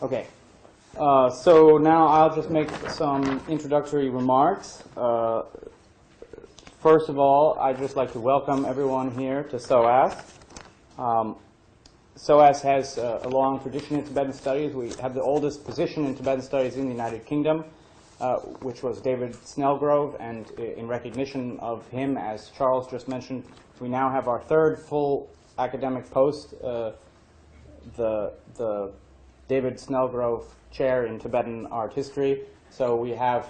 Okay. So now I'll just make some introductory remarks. First of all, I'd just like to welcome everyone here to SOAS. SOAS has a long tradition in Tibetan studies. We have the oldest position in Tibetan studies in the United Kingdom, which was David Snellgrove, and in recognition of him, as Charles just mentioned, we now have our third full academic post, the David Snellgrove Chair in Tibetan Art History. So we have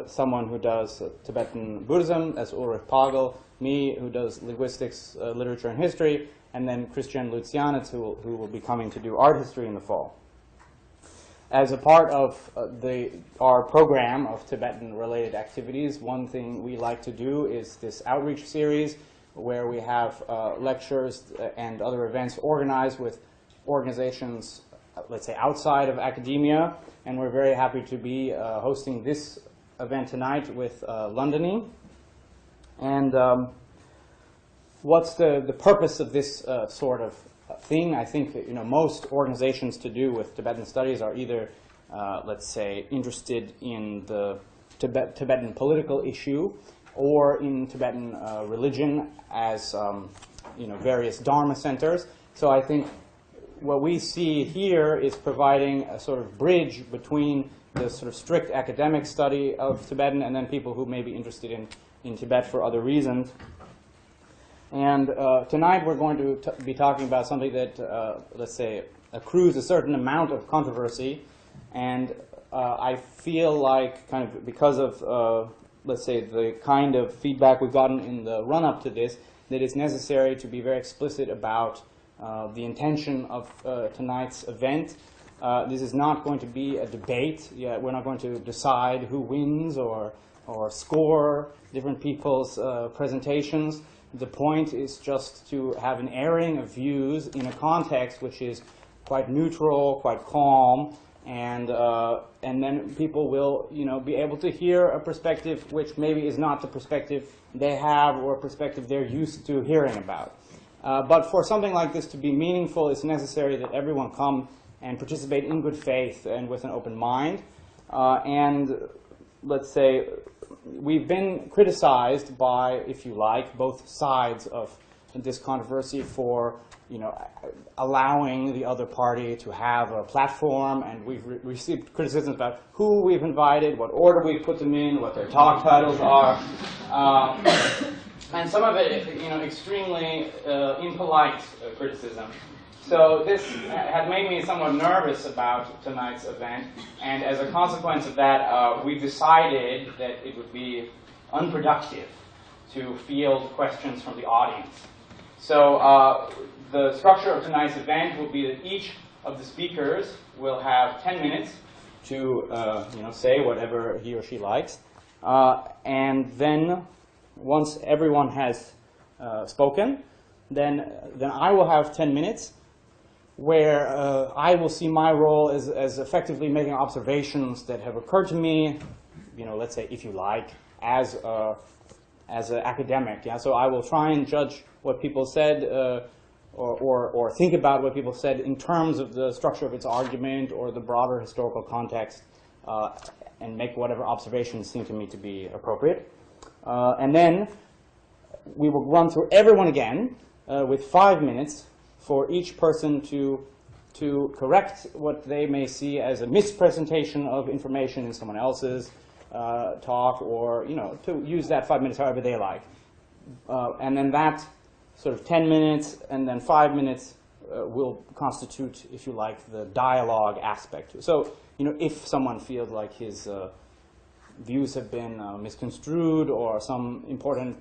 someone who does Tibetan Buddhism, that's Ulrich Pagel, me, who does linguistics, literature, and history, and then Christian Lucianitz, who will be coming to do art history in the fall. As a part of our program of Tibetan-related activities, one thing we like to do is this outreach series, where we have lectures and other events organized with organizations, let's say, outside of academia. And we're very happy to be hosting this event tonight with Londony. And what's the purpose of this sort of thing? I think most organizations to do with Tibetan studies are either, let's say, interested in the Tibetan political issue, or in Tibetan religion as various Dharma centers. So I think what we see here is providing a sort of bridge between the sort of strict academic study of Tibetan and then people who may be interested in Tibet for other reasons. And tonight we're going to be talking about something that, let's say, accrues a certain amount of controversy. And I feel like, kind of because of, let's say, the kind of feedback we've gotten in the run-up to this, that it's necessary to be very explicit about the intention of tonight's event. This is not going to be a debate. We're not going to decide who wins or score different people's presentations. The point is just to have an airing of views in a context which is quite neutral, quite calm, and then people will be able to hear a perspective which maybe is not the perspective they have or a perspective they're used to hearing about. But for something like this to be meaningful, it's necessary that everyone come and participate in good faith and with an open mind. And let's say we've been criticized by, if you like, both sides of this controversy for allowing the other party to have a platform, and we've received criticisms about who we've invited, what order we've put them in, what their talk titles are. And some of it, extremely impolite criticism. So this had made me somewhat nervous about tonight's event, and as a consequence of that, we've decided that it would be unproductive to field questions from the audience. So the structure of tonight's event will be that each of the speakers will have 10 minutes to say whatever he or she likes, and then once everyone has spoken, then I will have 10 minutes where I will see my role as effectively making observations that have occurred to me, let's say, if you like, as an academic. Yeah? So I will try and judge what people said or think about what people said in terms of the structure of its argument or the broader historical context, and make whatever observations seem to me to be appropriate. And then we will run through everyone again with 5 minutes for each person to correct what they may see as a mispresentation of information in someone else's talk, or to use that 5 minutes however they like. And then that sort of 10 minutes and then 5 minutes will constitute, if you like, the dialogue aspect. So if someone feels like his views have been misconstrued, or some important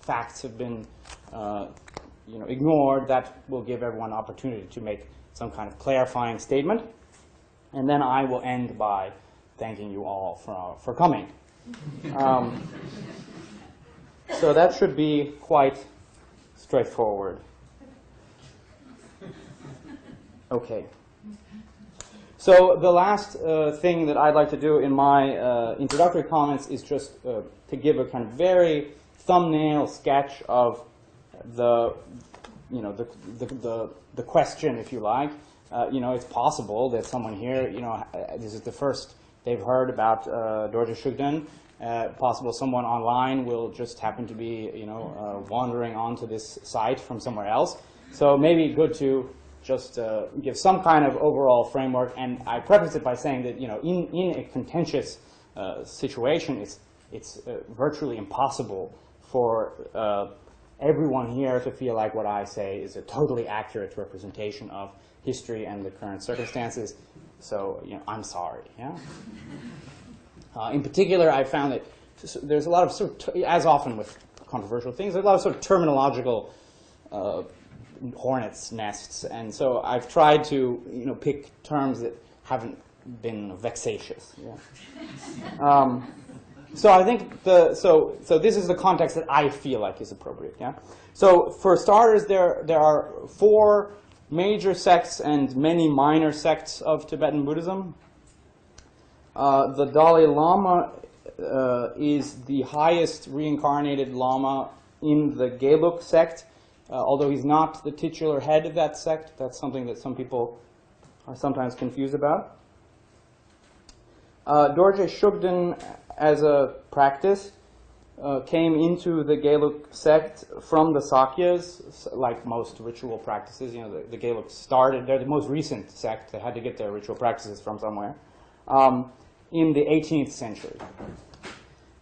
facts have been ignored, that will give everyone an opportunity to make some kind of clarifying statement. And then I will end by thanking you all for coming. So that should be quite straightforward. Okay. So the last thing that I'd like to do in my introductory comments is just to give a kind of very thumbnail sketch of the question, if you like. it's possible that someone here, this is the first they've heard about Dorje Shugden. Possible someone online will just happen to be, wandering onto this site from somewhere else. So maybe good to just give some kind of overall framework. And I preface it by saying that, in a contentious situation, it's virtually impossible for everyone here to feel like what I say is a totally accurate representation of history and the current circumstances. So, I'm sorry. Yeah. In particular, I found that there's a lot of as often with controversial things, there's a lot of sort of terminological hornets' nests, and so I've tried to pick terms that haven't been vexatious. Yeah. So I think so this is the context that I feel like is appropriate. Yeah. So for starters, there are 4 major sects and many minor sects of Tibetan Buddhism. The Dalai Lama is the highest reincarnated Lama in the Gelug sect, although he's not the titular head of that sect. That's something that some people are sometimes confused about. Dorje Shugden, as a practice, came into the Gelug sect from the Sakyas, like most ritual practices. The Gelug started, they're the most recent sect. They had to get their ritual practices from somewhere. In the 18th century.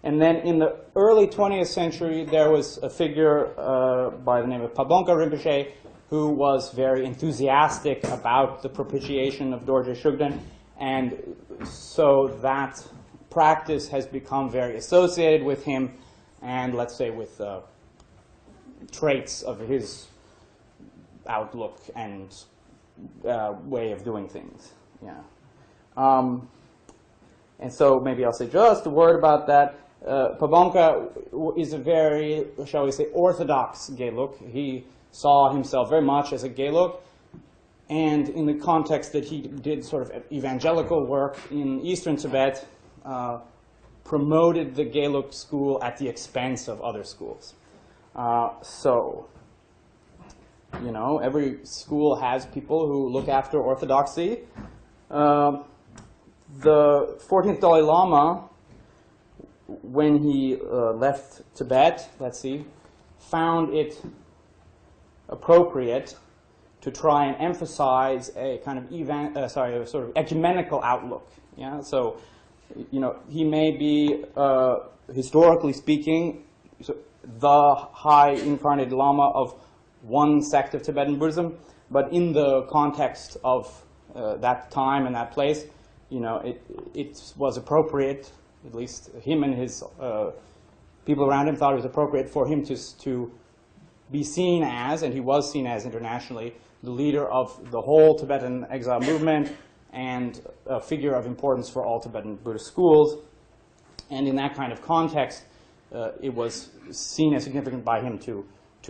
And then in the early 20th century, there was a figure by the name of Pabonka Rinpoche who was very enthusiastic about the propitiation of Dorje Shugden. And so that practice has become very associated with him and, let's say, with traits of his outlook and way of doing things. Yeah. And so maybe I'll say just a word about that. Pabonka is a very, shall we say, orthodox Gelug. He saw himself very much as a Gelug. And in the context that he did sort of evangelical work in eastern Tibet, promoted the Gelug school at the expense of other schools. Every school has people who look after orthodoxy. The 14th Dalai Lama, when he left Tibet, found it appropriate to try and emphasize a kind of a sort of ecumenical outlook. Yeah, so he may be historically speaking the high incarnated Lama of one sect of Tibetan Buddhism, but in the context of that time and that place, it was appropriate, at least him and his people around him thought it was appropriate for him to be seen as, and he was seen as internationally, the leader of the whole Tibetan exile movement and a figure of importance for all Tibetan Buddhist schools. And in that kind of context, it was seen as significant by him to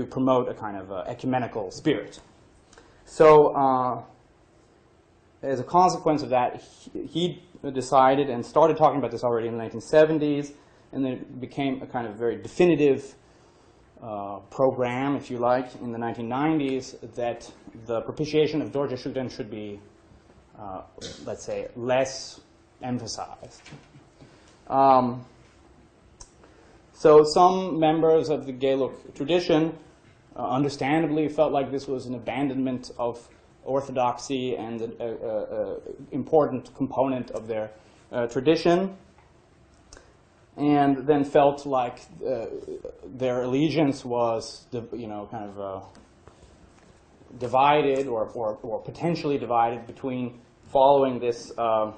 promote a kind of ecumenical spirit. So as a consequence of that, he decided and started talking about this already in the 1970s, and then it became a kind of very definitive program, if you like, in the 1990s, that the propitiation of Dorje Shugden should be, let's say, less emphasized. So some members of the Gelug tradition understandably felt like this was an abandonment of orthodoxy and an important component of their tradition, and then felt like their allegiance was, kind of divided or potentially divided between following this sort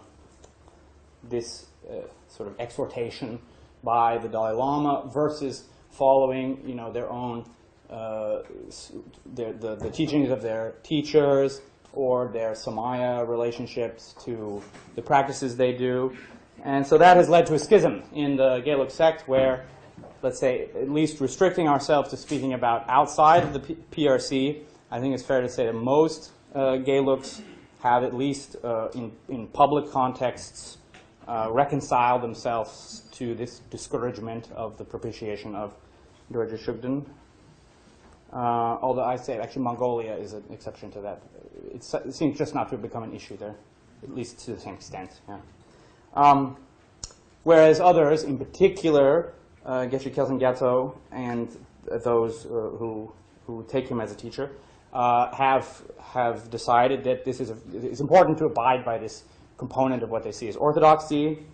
of exhortation by the Dalai Lama versus following, their own the teachings of their teachers or their samaya relationships to the practices they do. And so that has led to a schism in the Gelug sect where, let's say, at least restricting ourselves to speaking about outside of the PRC, I think it's fair to say that most Gelugs have, at least in public contexts, reconciled themselves to this discouragement of the propitiation of Dorje Shugden. although I say actually Mongolia is an exception to that. It seems just not to have become an issue there, at least to the same extent. Yeah. Whereas others, in particular, Geshe Kelsang Gyatso and those who take him as a teacher, have decided that it's important to abide by this component of what they see as orthodoxy,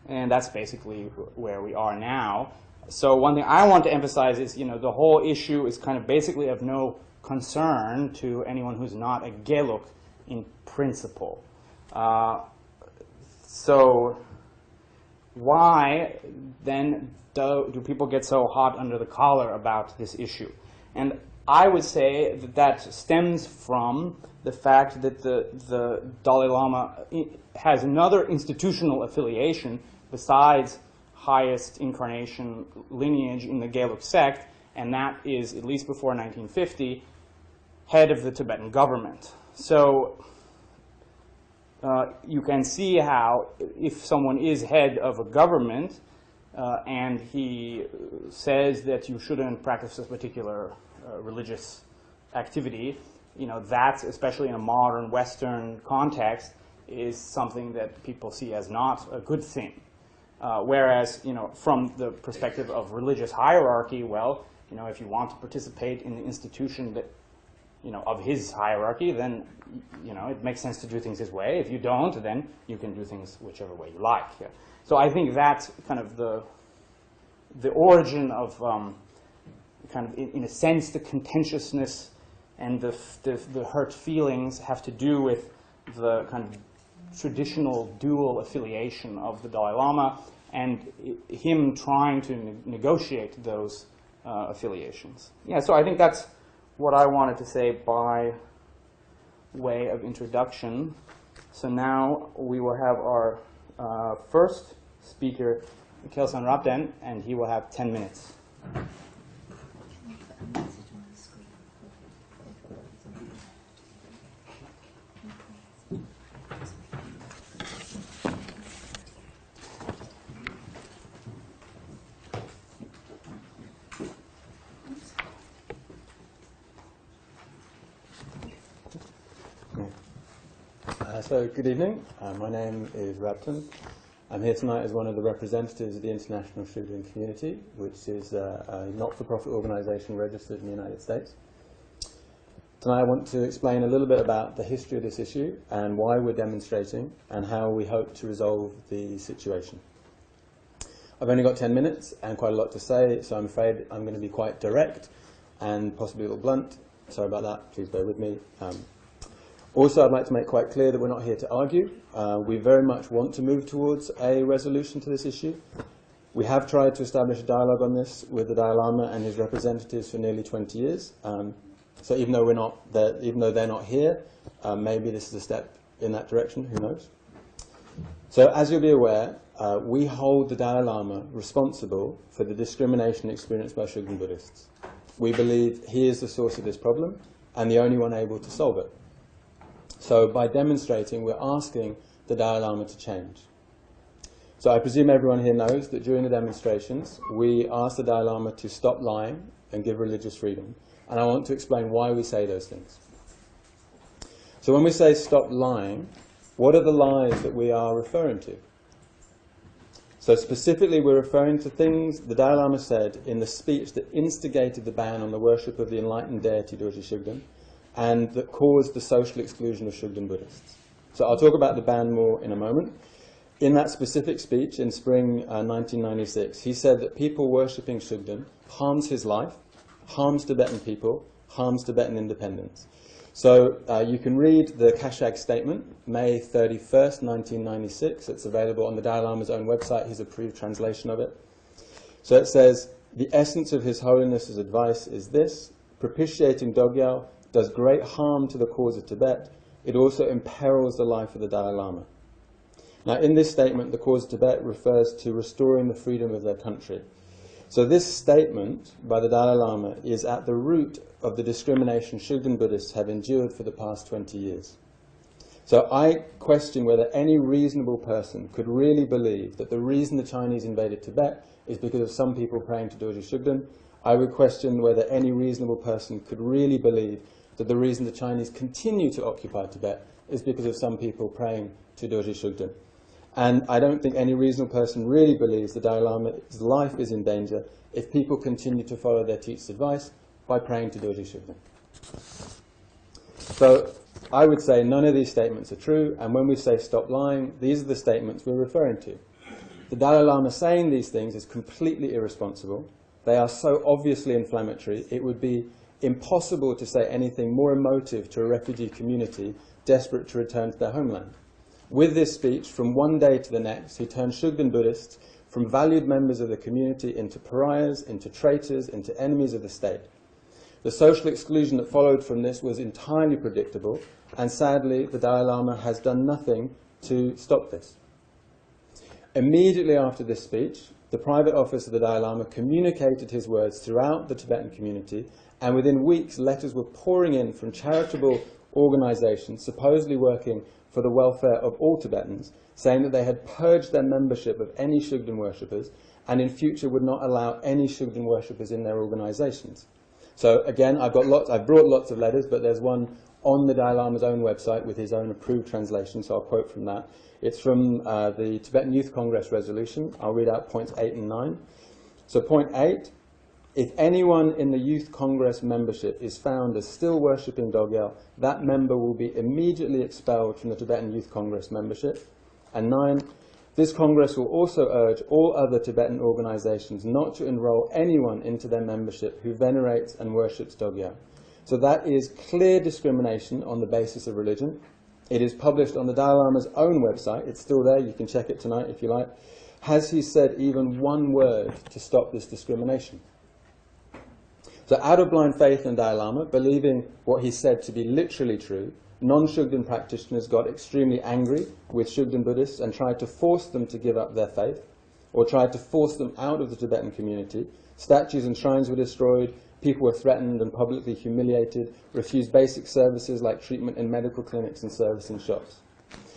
and that's basically where we are now. So one thing I want to emphasize is, the whole issue is kind of basically of no concern to anyone who's not a Gelug in principle. So why then do people get so hot under the collar about this issue? And I would say that that stems from the fact that the Dalai Lama has another institutional affiliation besides highest incarnation lineage in the Gelug sect, and that is, at least before 1950, head of the Tibetan government. So you can see how if someone is head of a government and he says that you shouldn't practice this particular religious activity, that, especially in a modern Western context, is something that people see as not a good thing. Whereas, from the perspective of religious hierarchy, well, if you want to participate in the institution that, of his hierarchy, then, it makes sense to do things his way. If you don't, then you can do things whichever way you like. Yeah. So I think that's kind of the origin of kind of, in a sense, the contentiousness and the hurt feelings have to do with the kind of traditional dual affiliation of the Dalai Lama and him trying to negotiate those affiliations. Yeah, so I think that's what I wanted to say by way of introduction. So now we will have our first speaker, Kelsang Rabden, and he will have 10 minutes. So good evening. My name is Rabden. I'm here tonight as one of the representatives of the International Shugden Community, which is a not-for-profit organization registered in the United States. Tonight I want to explain a little bit about the history of this issue and why we're demonstrating and how we hope to resolve the situation. I've only got 10 minutes and quite a lot to say, so I'm afraid I'm going to be quite direct and possibly a little blunt. Sorry about that. Please bear with me. Also, I'd like to make quite clear that we're not here to argue. We very much want to move towards a resolution to this issue. We have tried to establish a dialogue on this with the Dalai Lama and his representatives for nearly 20 years. So even though they're not here, maybe this is a step in that direction, who knows. So as you'll be aware, we hold the Dalai Lama responsible for the discrimination experienced by Shugden Buddhists. We believe he is the source of this problem and the only one able to solve it. So by demonstrating, we're asking the Dalai Lama to change. So I presume everyone here knows that during the demonstrations, we asked the Dalai Lama to stop lying and give religious freedom. And I want to explain why we say those things. So when we say stop lying, what are the lies that we are referring to? So specifically, we're referring to things the Dalai Lama said in the speech that instigated the ban on the worship of the enlightened deity Dorje Shugden, and that caused the social exclusion of Shugden Buddhists. So I'll talk about the ban more in a moment. In that specific speech in spring 1996, he said that people worshipping Shugden harms his life, harms Tibetan people, harms Tibetan independence. So you can read the Kashag statement, May 31st, 1996. It's available on the Dalai Lama's own website, his approved translation of it. So it says, the essence of His Holiness's advice is this: propitiating Dhogyal does great harm to the cause of Tibet. It also imperils the life of the Dalai Lama. Now, in this statement, the cause of Tibet refers to restoring the freedom of their country. So this statement by the Dalai Lama is at the root of the discrimination Shugden Buddhists have endured for the past 20 years. So I question whether any reasonable person could really believe that the reason the Chinese invaded Tibet is because of some people praying to Dorje Shugden, I would question whether any reasonable person could really believe that the reason the Chinese continue to occupy Tibet is because of some people praying to Dorje Shugden. And I don't think any reasonable person really believes the Dalai Lama's life is in danger if people continue to follow their teacher's advice by praying to Dorje Shugden. So I would say none of these statements are true, and when we say stop lying, these are the statements we're referring to. The Dalai Lama saying these things is completely irresponsible. They are so obviously inflammatory, it would be impossible to say anything more emotive to a refugee community desperate to return to their homeland. With this speech, from one day to the next, he turned Shugden Buddhists from valued members of the community into pariahs, into traitors, into enemies of the state. The social exclusion that followed from this was entirely predictable, and sadly, the Dalai Lama has done nothing to stop this. Immediately after this speech, the private office of the Dalai Lama communicated his words throughout the Tibetan community, and within weeks, letters were pouring in from charitable organizations supposedly working for the welfare of all Tibetans, saying that they had purged their membership of any Shugden worshippers and in future would not allow any Shugden worshippers in their organizations. So again, I've brought lots of letters, but there's one on the Dalai Lama's own website with his own approved translation, so I'll quote from that. It's from the Tibetan Youth Congress resolution. I'll read out points 8 and 9. So point 8, if anyone in the Youth Congress membership is found as still worshipping Dhogyal, that member will be immediately expelled from the Tibetan Youth Congress membership. And 9, this Congress will also urge all other Tibetan organizations not to enroll anyone into their membership who venerates and worships Dhogyal. So that is clear discrimination on the basis of religion. It is published on the Dalai Lama's own website. It's still there. You can check it tonight if you like. Has he said even one word to stop this discrimination? So out of blind faith in Dalai Lama, believing what he said to be literally true, non-Shugden practitioners got extremely angry with Shugden Buddhists and tried to force them to give up their faith, or tried to force them out of the Tibetan community. Statues and shrines were destroyed, people were threatened and publicly humiliated, refused basic services like treatment in medical clinics and service in shops.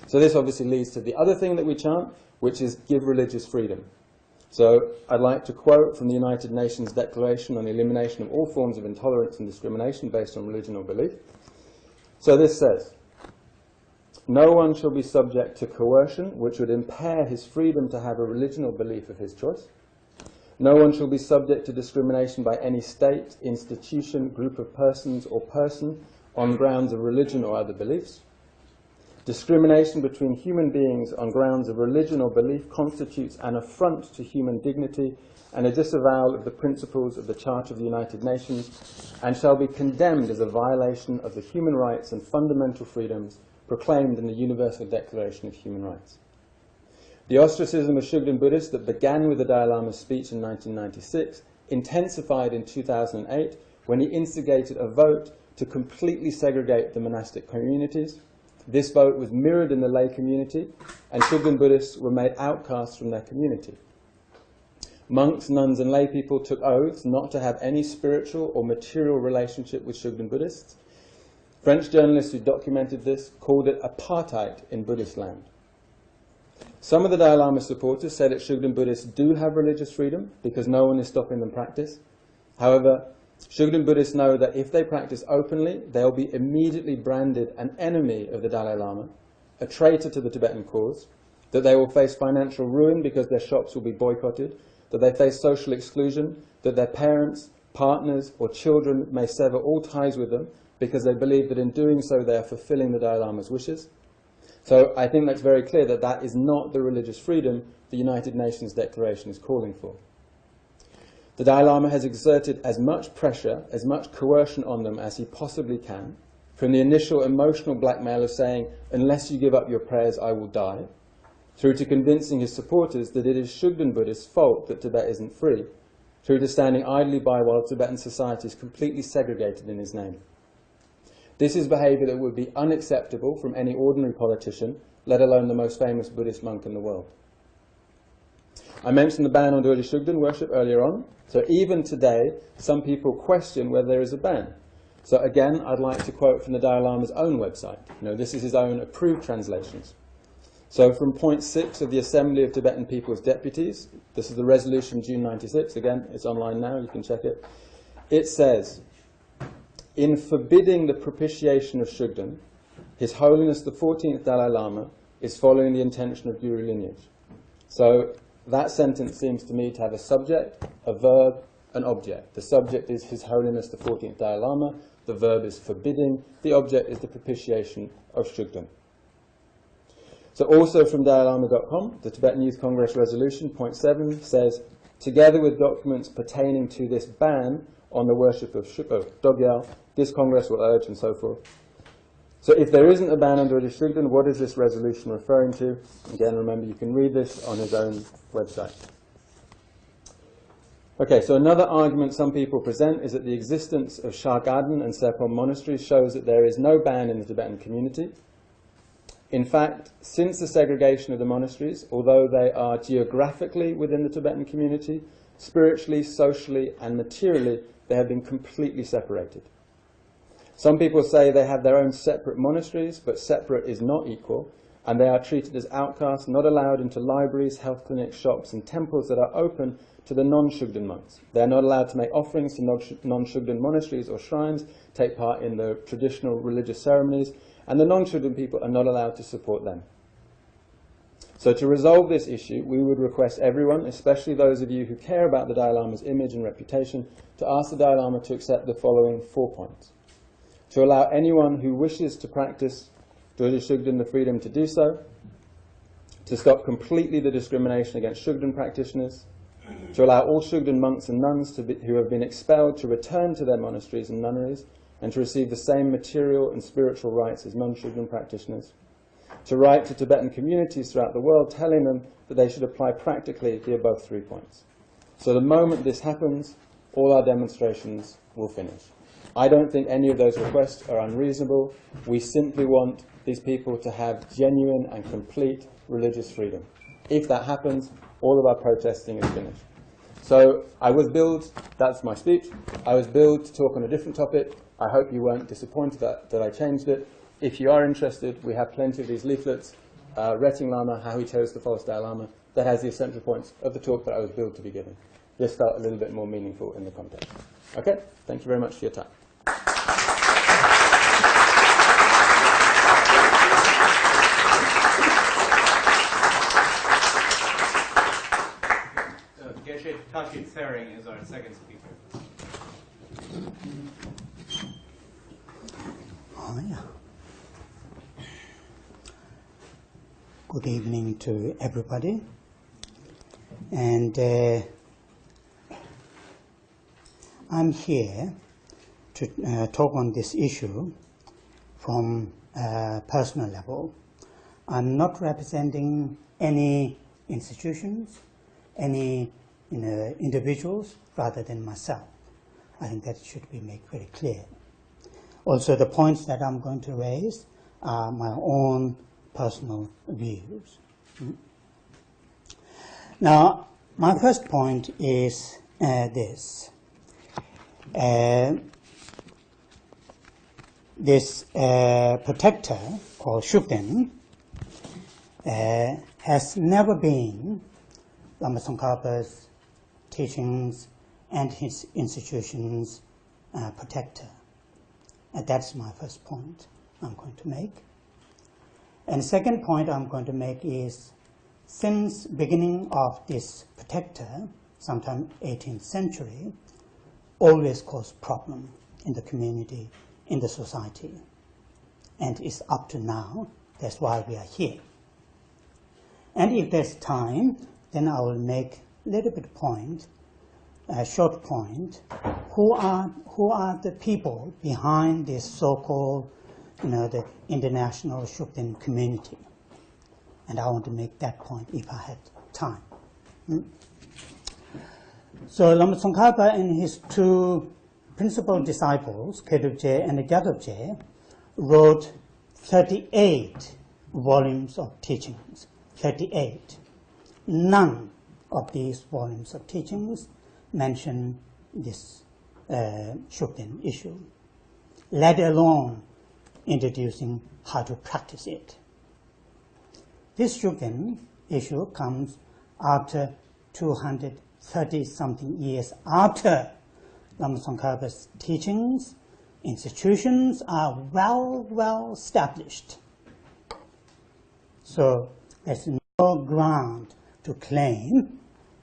So this obviously leads to the other thing that we chant, which is give religious freedom. So I'd like to quote from the United Nations Declaration on the Elimination of All Forms of Intolerance and Discrimination based on Religion or Belief. So this says, no one shall be subject to coercion which would impair his freedom to have a religion or belief of his choice. No one shall be subject to discrimination by any state, institution, group of persons or person on grounds of religion or other beliefs. Discrimination between human beings on grounds of religion or belief constitutes an affront to human dignity and a disavowal of the principles of the Charter of the United Nations, and shall be condemned as a violation of the human rights and fundamental freedoms proclaimed in the Universal Declaration of Human Rights. The ostracism of Shugden Buddhists that began with the Dalai Lama's speech in 1996 intensified in 2008 when he instigated a vote to completely segregate the monastic communities. This vote was mirrored in the lay community, and Shugden Buddhists were made outcasts from their community. Monks, nuns, and lay people took oaths not to have any spiritual or material relationship with Shugden Buddhists. French journalists who documented this called it apartheid in Buddhist land. Some of the Dalai Lama supporters said that Shugden Buddhists do have religious freedom because no one is stopping them practice. However, Shugden Buddhists know that if they practice openly, they'll be immediately branded an enemy of the Dalai Lama, a traitor to the Tibetan cause, that they will face financial ruin because their shops will be boycotted, that they face social exclusion, that their parents, partners, or children may sever all ties with them because they believe that in doing so they are fulfilling the Dalai Lama's wishes. So I think that's very clear that that is not the religious freedom the United Nations Declaration is calling for. The Dalai Lama has exerted as much pressure, as much coercion on them as he possibly can, from the initial emotional blackmail of saying, unless you give up your prayers, I will die, through to convincing his supporters that it is Shugden Buddhists' fault that Tibet isn't free, through to standing idly by while Tibetan society is completely segregated in his name. This is behavior that would be unacceptable from any ordinary politician, let alone the most famous Buddhist monk in the world. I mentioned the ban on Dorje Shugden worship earlier on. So even today, some people question whether there is a ban. So again, I'd like to quote from the Dalai Lama's own website. This is his own approved translations. So from point 6 of the Assembly of Tibetan People's Deputies, this is the resolution June 96, again, it's online now, you can check it. It says, in forbidding the propitiation of Shugden, His Holiness the 14th Dalai Lama is following the intention of Guru lineage. So that sentence seems to me to have a subject, a verb, an object. The subject is His Holiness the 14th Dalai Lama, the verb is forbidding, the object is the propitiation of Shugden. So also from DalaiLama.com, the Tibetan Youth Congress resolution, point 7, says, together with documents pertaining to this ban on the worship of Dhogyal, this Congress will urge, and so forth. So if there isn't a ban on Shugden, what is this resolution referring to? Again, remember, you can read this on his own website. Okay, so another argument some people present is that the existence of Shugden and Serpong monasteries shows that there is no ban in the Tibetan community. In fact, since the segregation of the monasteries, although they are geographically within the Tibetan community, spiritually, socially, and materially, they have been completely separated. Some people say they have their own separate monasteries, but separate is not equal, and they are treated as outcasts, not allowed into libraries, health clinics, shops, and temples that are open to the non-Shugden monks. They are not allowed to make offerings to non-Shugden monasteries or shrines, take part in the traditional religious ceremonies, and the non-Shugden people are not allowed to support them. So to resolve this issue, we would request everyone, especially those of you who care about the Dalai Lama's image and reputation, to ask the Dalai Lama to accept the following 4 points. To allow anyone who wishes to practice Dorje Shugden the freedom to do so, to stop completely the discrimination against Shugden practitioners, to allow all Shugden monks and nuns who have been expelled to return to their monasteries and nunneries, and to receive the same material and spiritual rights as non-Shugden practitioners, to write to Tibetan communities throughout the world telling them that they should apply practically the above 3 points. So the moment this happens, all our demonstrations will finish. I don't think any of those requests are unreasonable. We simply want these people to have genuine and complete religious freedom. If that happens, all of our protesting is finished. So I was billed, that's my speech, I was billed to talk on a different topic. I hope you weren't disappointed that I changed it. If you are interested, we have plenty of these leaflets, Retting Lama, How He Chose to Follow Dalai Lama, that has the essential points of the talk that I was billed to be giving. This felt a little bit more meaningful in the context. Okay, thank you very much for your time. Geshe Tashi Tsering is our second speaker. Good evening to everybody, and I'm here to talk on this issue from a personal level. I'm not representing any institutions, any individuals, rather than myself. I think that should be made very clear. Also, the points that I'm going to raise are my own personal views. Now, my first point is this. This protector called Shugden has never been Lama Tsongkhapa's teachings and his institutions' protector. That's my first point I'm going to make. And the second point I'm going to make is, since beginning of this protector, sometime 18th century, always caused problem in the community, in the society. And it's up to now, that's why we are here. And if there's time, then I will make a little bit point, a short point, who are the people behind this so-called, the international Shugden community. And I want to make that point if I had time. So Lama Tsongkhapa and his two principal disciples, Kedubje and Gyatubje, wrote 38 volumes of teachings, 38. None of these volumes of teachings mention this Shugden issue, let alone introducing how to practice it. This Shugden issue comes after 230-something years after Lama Tsongkhapa's teachings, institutions are well established. So there's no ground to claim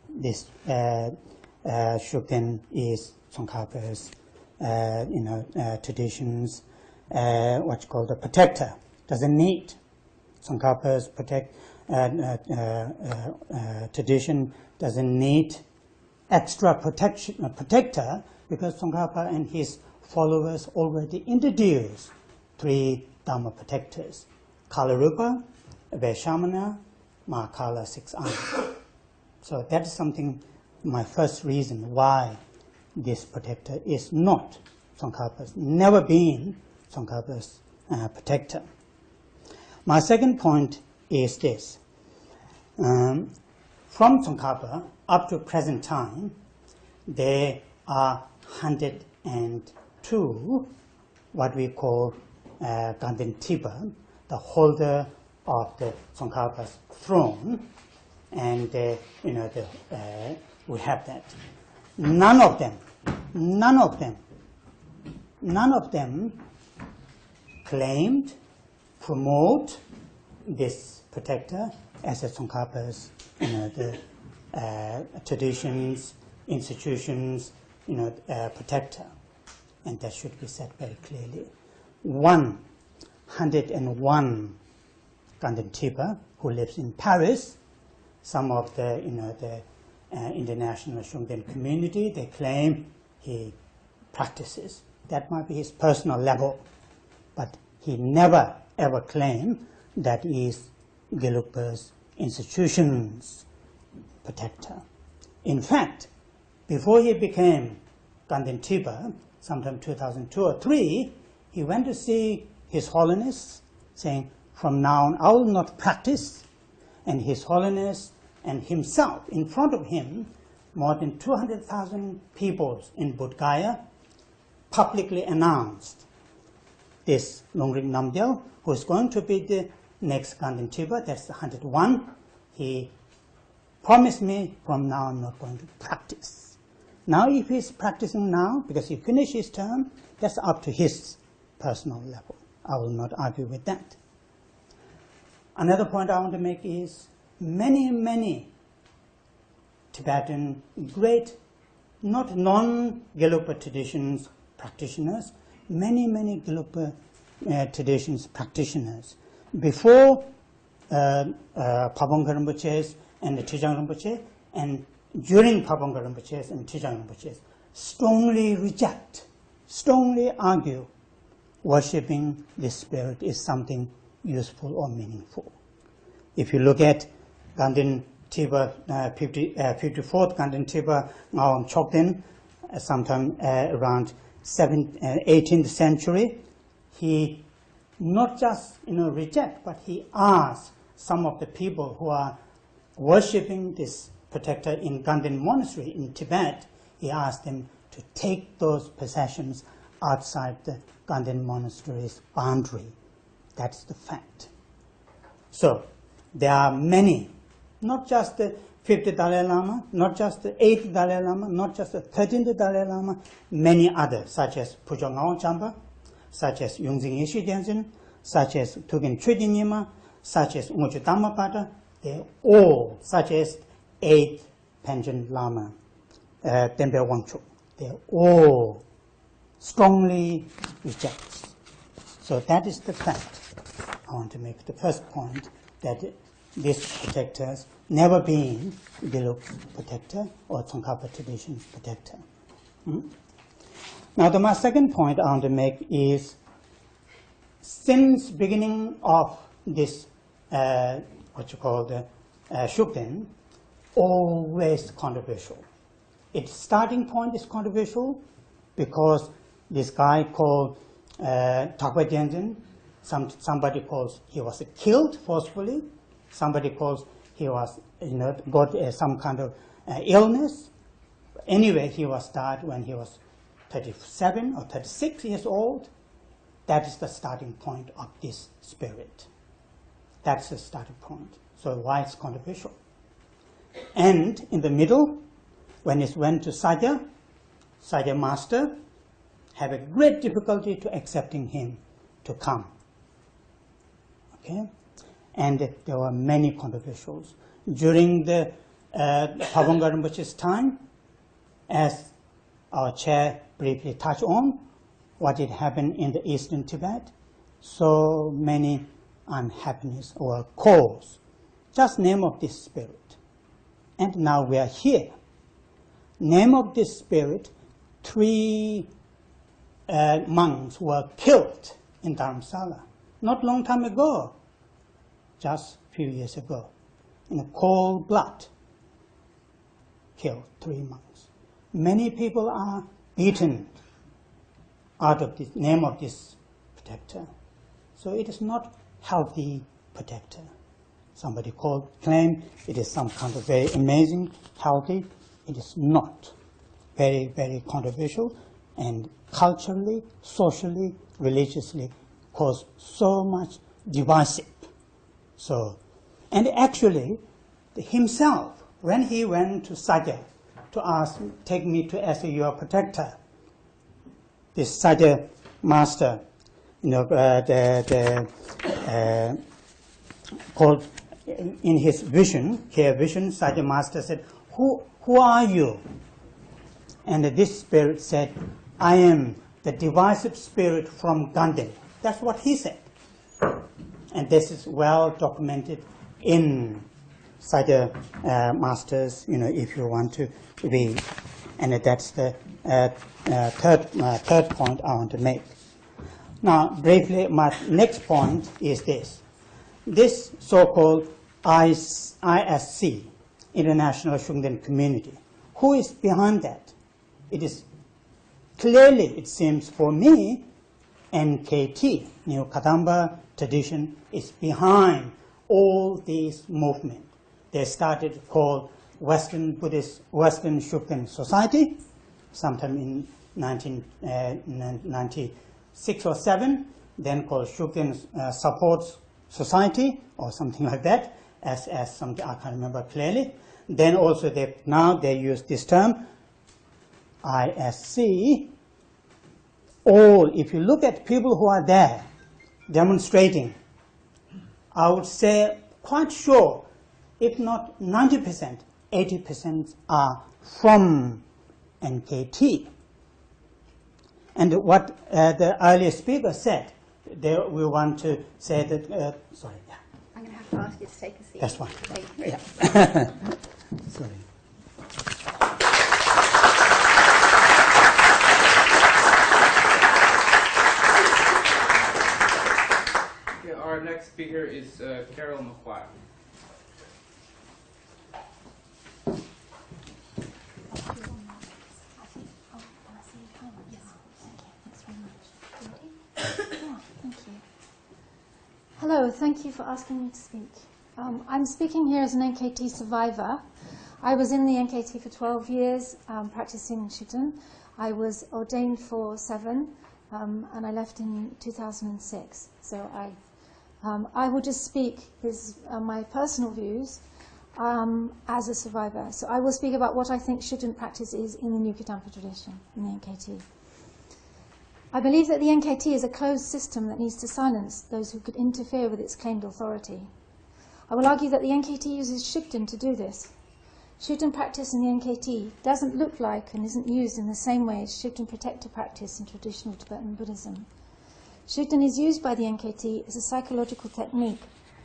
this Shugden is Tsongkhapa's traditions, what's called a protector. Doesn't need Tsongkhapa's tradition, doesn't need extra protector, because Tsongkhapa and his followers already introduced 3 Dharma protectors: Kalarupa, Vaishamana, Mahakala 6 arms. So that is something, my first reason why this protector is not Tsongkhapa's, never been Tsongkhapa's protector. My second point is this. From Tsongkhapa up to present time, there are 102 what we call Ganden Tiba, the holder of the Tsongkhapa's throne, and we have that. None of them claimed, promote this protector as a Tsongkhapa's, traditions, institutions, protector, and that should be said very clearly. 101 Ganden Tiba who lives in Paris. Some of the international Shugden community, they claim he practices. That might be his personal level, but he never ever claimed that he is Gelugpa's institutions protector. In fact, before he became Ganden Tiba, sometime 2002 or 3, he went to see His Holiness, saying, "From now on, I will not practice." And His Holiness and himself, in front of him, more than 200,000 people in Bodh publicly announced this Longring Namgyal, who is going to be the next Ganden Tiba, that's the 101. He promised me, from now I'm not going to practice. Now if he's practicing now, because he finished his term, that's up to his personal level. I will not argue with that. Another point I want to make is many Tibetan great, not non-Gelugpa traditions practitioners, many Gelugpa traditions practitioners, before Pabongka Rinpoche's and the Trijang Rinpoche, and during Pabongka Rinpoche's and Trijang Rinpoche's, strongly reject, strongly argue worshipping this spirit is something useful or meaningful. If you look at Ganden Tiba, 54th Ganden Tiba, Ngawang Chokden, sometime around 18th century, he not just reject, but he asked some of the people who are worshipping this protector in Ganden Monastery in Tibet, he asked them to take those possessions outside the Ganden Monastery's boundary. That's the fact. So there are many, not just the 5th Dalai Lama, not just the 8th Dalai Lama, not just the 13th Dalai Lama, many others, such as Pujo Ngawang Champa, such as Yungzing Yeshe Denzin, such as Tugen Chödyen Nyima, such as Ngöcho Dhammapata, they all, such as 8th Panchen Lama, Tempe Wangchuk, they all strongly reject. So that is the fact. I want to make the first point, that these protectors never been Gelug protector or Tsongkhapa tradition protector. Now my second point I want to make is, since beginning of this what you call the Shugden, always controversial. Its starting point is controversial because this guy called Takpa Jensen, somebody calls he was killed forcefully, somebody calls he was got some kind of illness. Anyway, he was died when he was 37 or 36 years old. That is the starting point of this spirit. That's the starting point. So why it's controversial? And in the middle, when it went to Sadhya master have a great difficulty to accepting him to come. Okay? And there were many controversials. During the Pabonga Rinpoche's time, as our chair briefly touched on, what had happened in the eastern Tibet, so many unhappiness or cause. Just name of this spirit. And now we are here. Name of this spirit, 3 monks were killed in Dharamsala. Not long time ago, just a few years ago. In cold blood, killed 3 monks. Many people are beaten out of the name of this protector. So it is not healthy protector. Somebody claim it is some kind of very amazing, healthy. It is not. Very, very controversial, and culturally, socially, religiously cause so much divisive. So, and actually, himself, when he went to Sadhya to ask, take me to as your protector, this Sadhya master, called in his vision, clear vision, Sadhya master said, who are you? And this spirit said, I am the divisive spirit from Gandhi. That's what he said. And this is well documented in Sadhya masters, if you want to read. And that's the third point I want to make. Now, briefly, my next point is this. This so-called ISC, International Shugden Community, who is behind that? It is clearly, it seems for me, NKT, New Kadamba tradition, is behind all these movements. They started called Western Shugden Society, sometime in 1996 or 7, then called Shugden Support Society or something like that, as something I can't remember clearly. Then also now they use this term, ISC. All, if you look at people who are there demonstrating, I would say quite sure, if not 90%, 80% are from NKT. And what the earlier speaker said, we want to say that, sorry, yeah. I'm going to have to ask you to take a seat. That's fine. Thank you. Yeah. Sorry. Our next speaker is Carol McLeod. Hello, thank you for asking me to speak. I'm speaking here as an NKT survivor. I was in the NKT for 12 years, practicing Shugden. I was ordained for 7, and I left in 2006. So I will just speak my personal views as a survivor. So I will speak about what I think Shugden practice is in the New Kadampa tradition, in the NKT. I believe that the NKT is a closed system that needs to silence those who could interfere with its claimed authority. I will argue that the NKT uses Shugden to do this. Shugden practice in the NKT doesn't look like and isn't used in the same way as Shugden protector practice in traditional Tibetan Buddhism. Shugden is used by the NKT as a psychological technique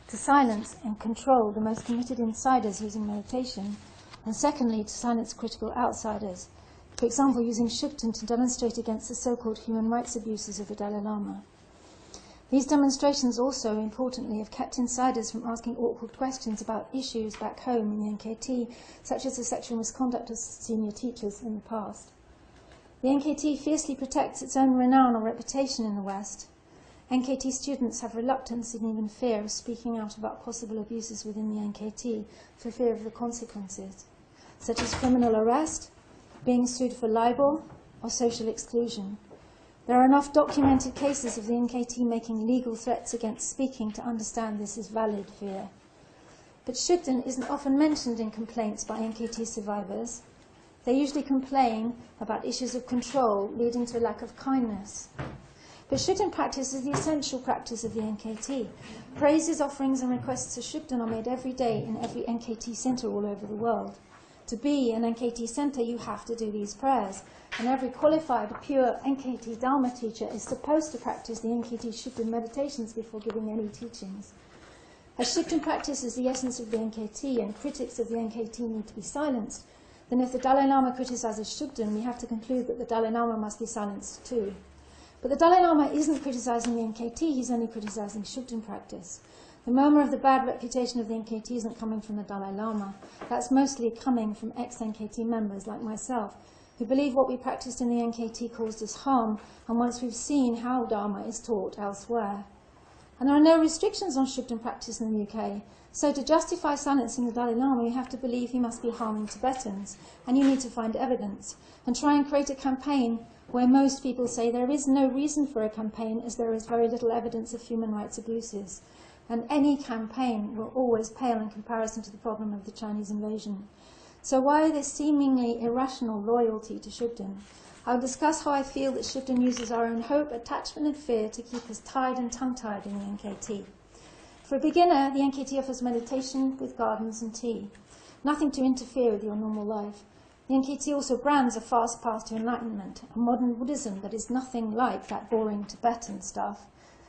to silence and control the most committed insiders using meditation, and secondly, to silence critical outsiders, for example, using Shugden to demonstrate against the so-called human rights abuses of the Dalai Lama. These demonstrations also, importantly, have kept insiders from asking awkward questions about issues back home in the NKT, such as the sexual misconduct of senior teachers in the past. The NKT fiercely protects its own renown or reputation in the West. NKT students have reluctance and even fear of speaking out about possible abuses within the NKT for fear of the consequences, such as criminal arrest, being sued for libel, or social exclusion. There are enough documented cases of the NKT making legal threats against speaking to understand this is valid fear. But Shugden isn't often mentioned in complaints by NKT survivors. They usually complain about issues of control leading to a lack of kindness. But Shugden practice is the essential practice of the NKT. Praises, offerings and requests to Shugden are made every day in every NKT centre all over the world. To be an NKT centre, you have to do these prayers. And every qualified, pure NKT Dharma teacher is supposed to practice the NKT Shugden meditations before giving any teachings. As Shugden practice is the essence of the NKT and critics of the NKT need to be silenced, then if the Dalai Lama criticises Shugden, we have to conclude that the Dalai Lama must be silenced too. But the Dalai Lama isn't criticising the NKT, he's only criticising Shugden practice. The murmur of the bad reputation of the NKT isn't coming from the Dalai Lama. That's mostly coming from ex-NKT members like myself, who believe what we practiced in the NKT caused us harm, and once we've seen how Dharma is taught elsewhere. And there are no restrictions on Shugden practice in the UK, so to justify silencing the Dalai Lama, you have to believe he must be harming Tibetans, and you need to find evidence, and try and create a campaign where most people say there is no reason for a campaign as there is very little evidence of human rights abuses. And any campaign will always pale in comparison to the problem of the Chinese invasion. So why this seemingly irrational loyalty to Shugden? I'll discuss how I feel that Shugden uses our own hope, attachment and fear to keep us tied and tongue-tied in the NKT. For a beginner, the NKT offers meditation with gardens and tea. Nothing to interfere with your normal life. The NKT also brands a fast path to enlightenment, a modern Buddhism that is nothing like that boring Tibetan stuff.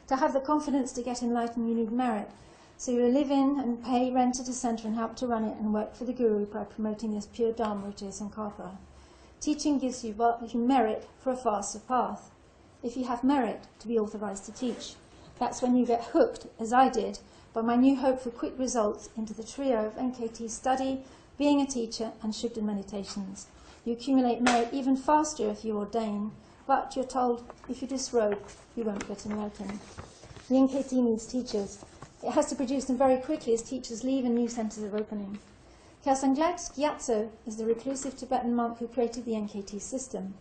To have the confidence to get enlightened, you need merit. So you live in and pay rent at a centre and help to run it and work for the Guru by promoting this pure Dharma of Tsongkhapa. Teaching gives you merit for a faster path. If you have merit to be authorised to teach, that's when you get hooked, as I did, by my new hope for quick results into the trio of NKT study, being a teacher and Shugden meditations. You accumulate merit even faster if you ordain, but you're told if you disrobe, you won't get enlightened. The NKT needs teachers. It has to produce them very quickly as teachers leave and new centres are opening. Kelsang Gyatso is the reclusive Tibetan monk who created the NKT system.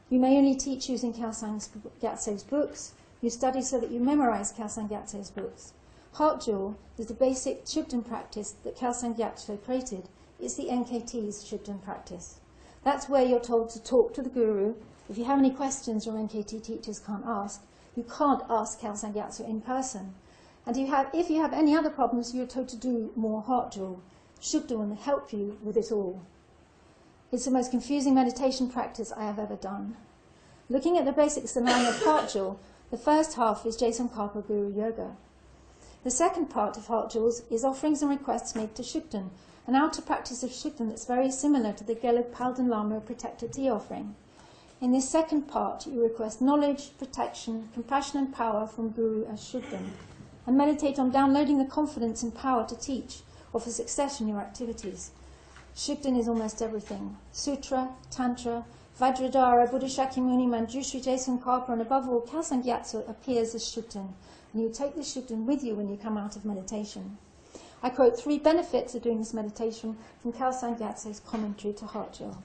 You may only teach using Kelsang Gyatso's books. You study so that you memorize Kelsang Gyatso's books. Heart Jewel is the basic Shugden practice that Kelsang Gyatso created. It's the NKT's Shugden practice. That's where you're told to talk to the Guru. If you have any questions your NKT teachers can't ask, you can't ask Kelsang Gyatso in person. And if you have any other problems, you're told to do more Heart Jewel. Shugden will help you with it all. It's the most confusing meditation practice I have ever done. Looking at the basic scenario of Heart Jewel, the first half is Tsongkhapa Guru Yoga. The second part of Heart Jewels is offerings and requests made to Shugden, an outer practice of Shugden that's very similar to the Gelug Palden Lama protected tea offering. In this second part, you request knowledge, protection, compassion and power from Guru as Shugden, and meditate on downloading the confidence and power to teach or for success in your activities. Shugden is almost everything. Sutra, Tantra, Vajradhara, Buddha Shakyamuni, Manjushri, Tsongkhapa, and above all, Kelsang Gyatso appears as Shugden, and you take the Shugden with you when you come out of meditation. I quote 3 benefits of doing this meditation from Kelsang Gyatso's commentary to Heart Jewel.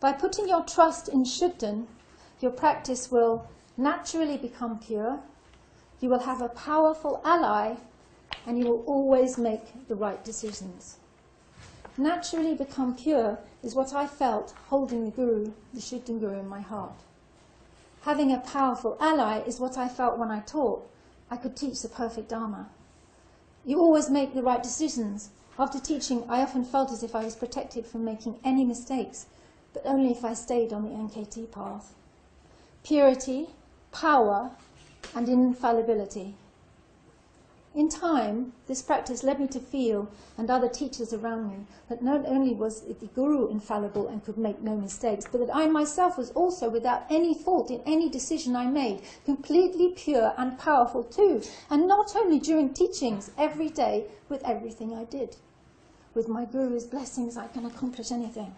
By putting your trust in Shugden, your practice will naturally become pure, you will have a powerful ally, and you will always make the right decisions. Naturally become pure is what I felt holding the Guru, the Shugden Guru, in my heart. Having a powerful ally is what I felt when I taught. I could teach the perfect Dharma. You always make the right decisions. After teaching, I often felt as if I was protected from making any mistakes, but only if I stayed on the NKT path. Purity, power, and infallibility. In time, this practice led me to feel, and other teachers around me, that not only was the Guru infallible and could make no mistakes, but that I myself was also, without any fault in any decision I made, completely pure and powerful too, and not only during teachings, every day, with everything I did. With my Guru's blessings, I can accomplish anything.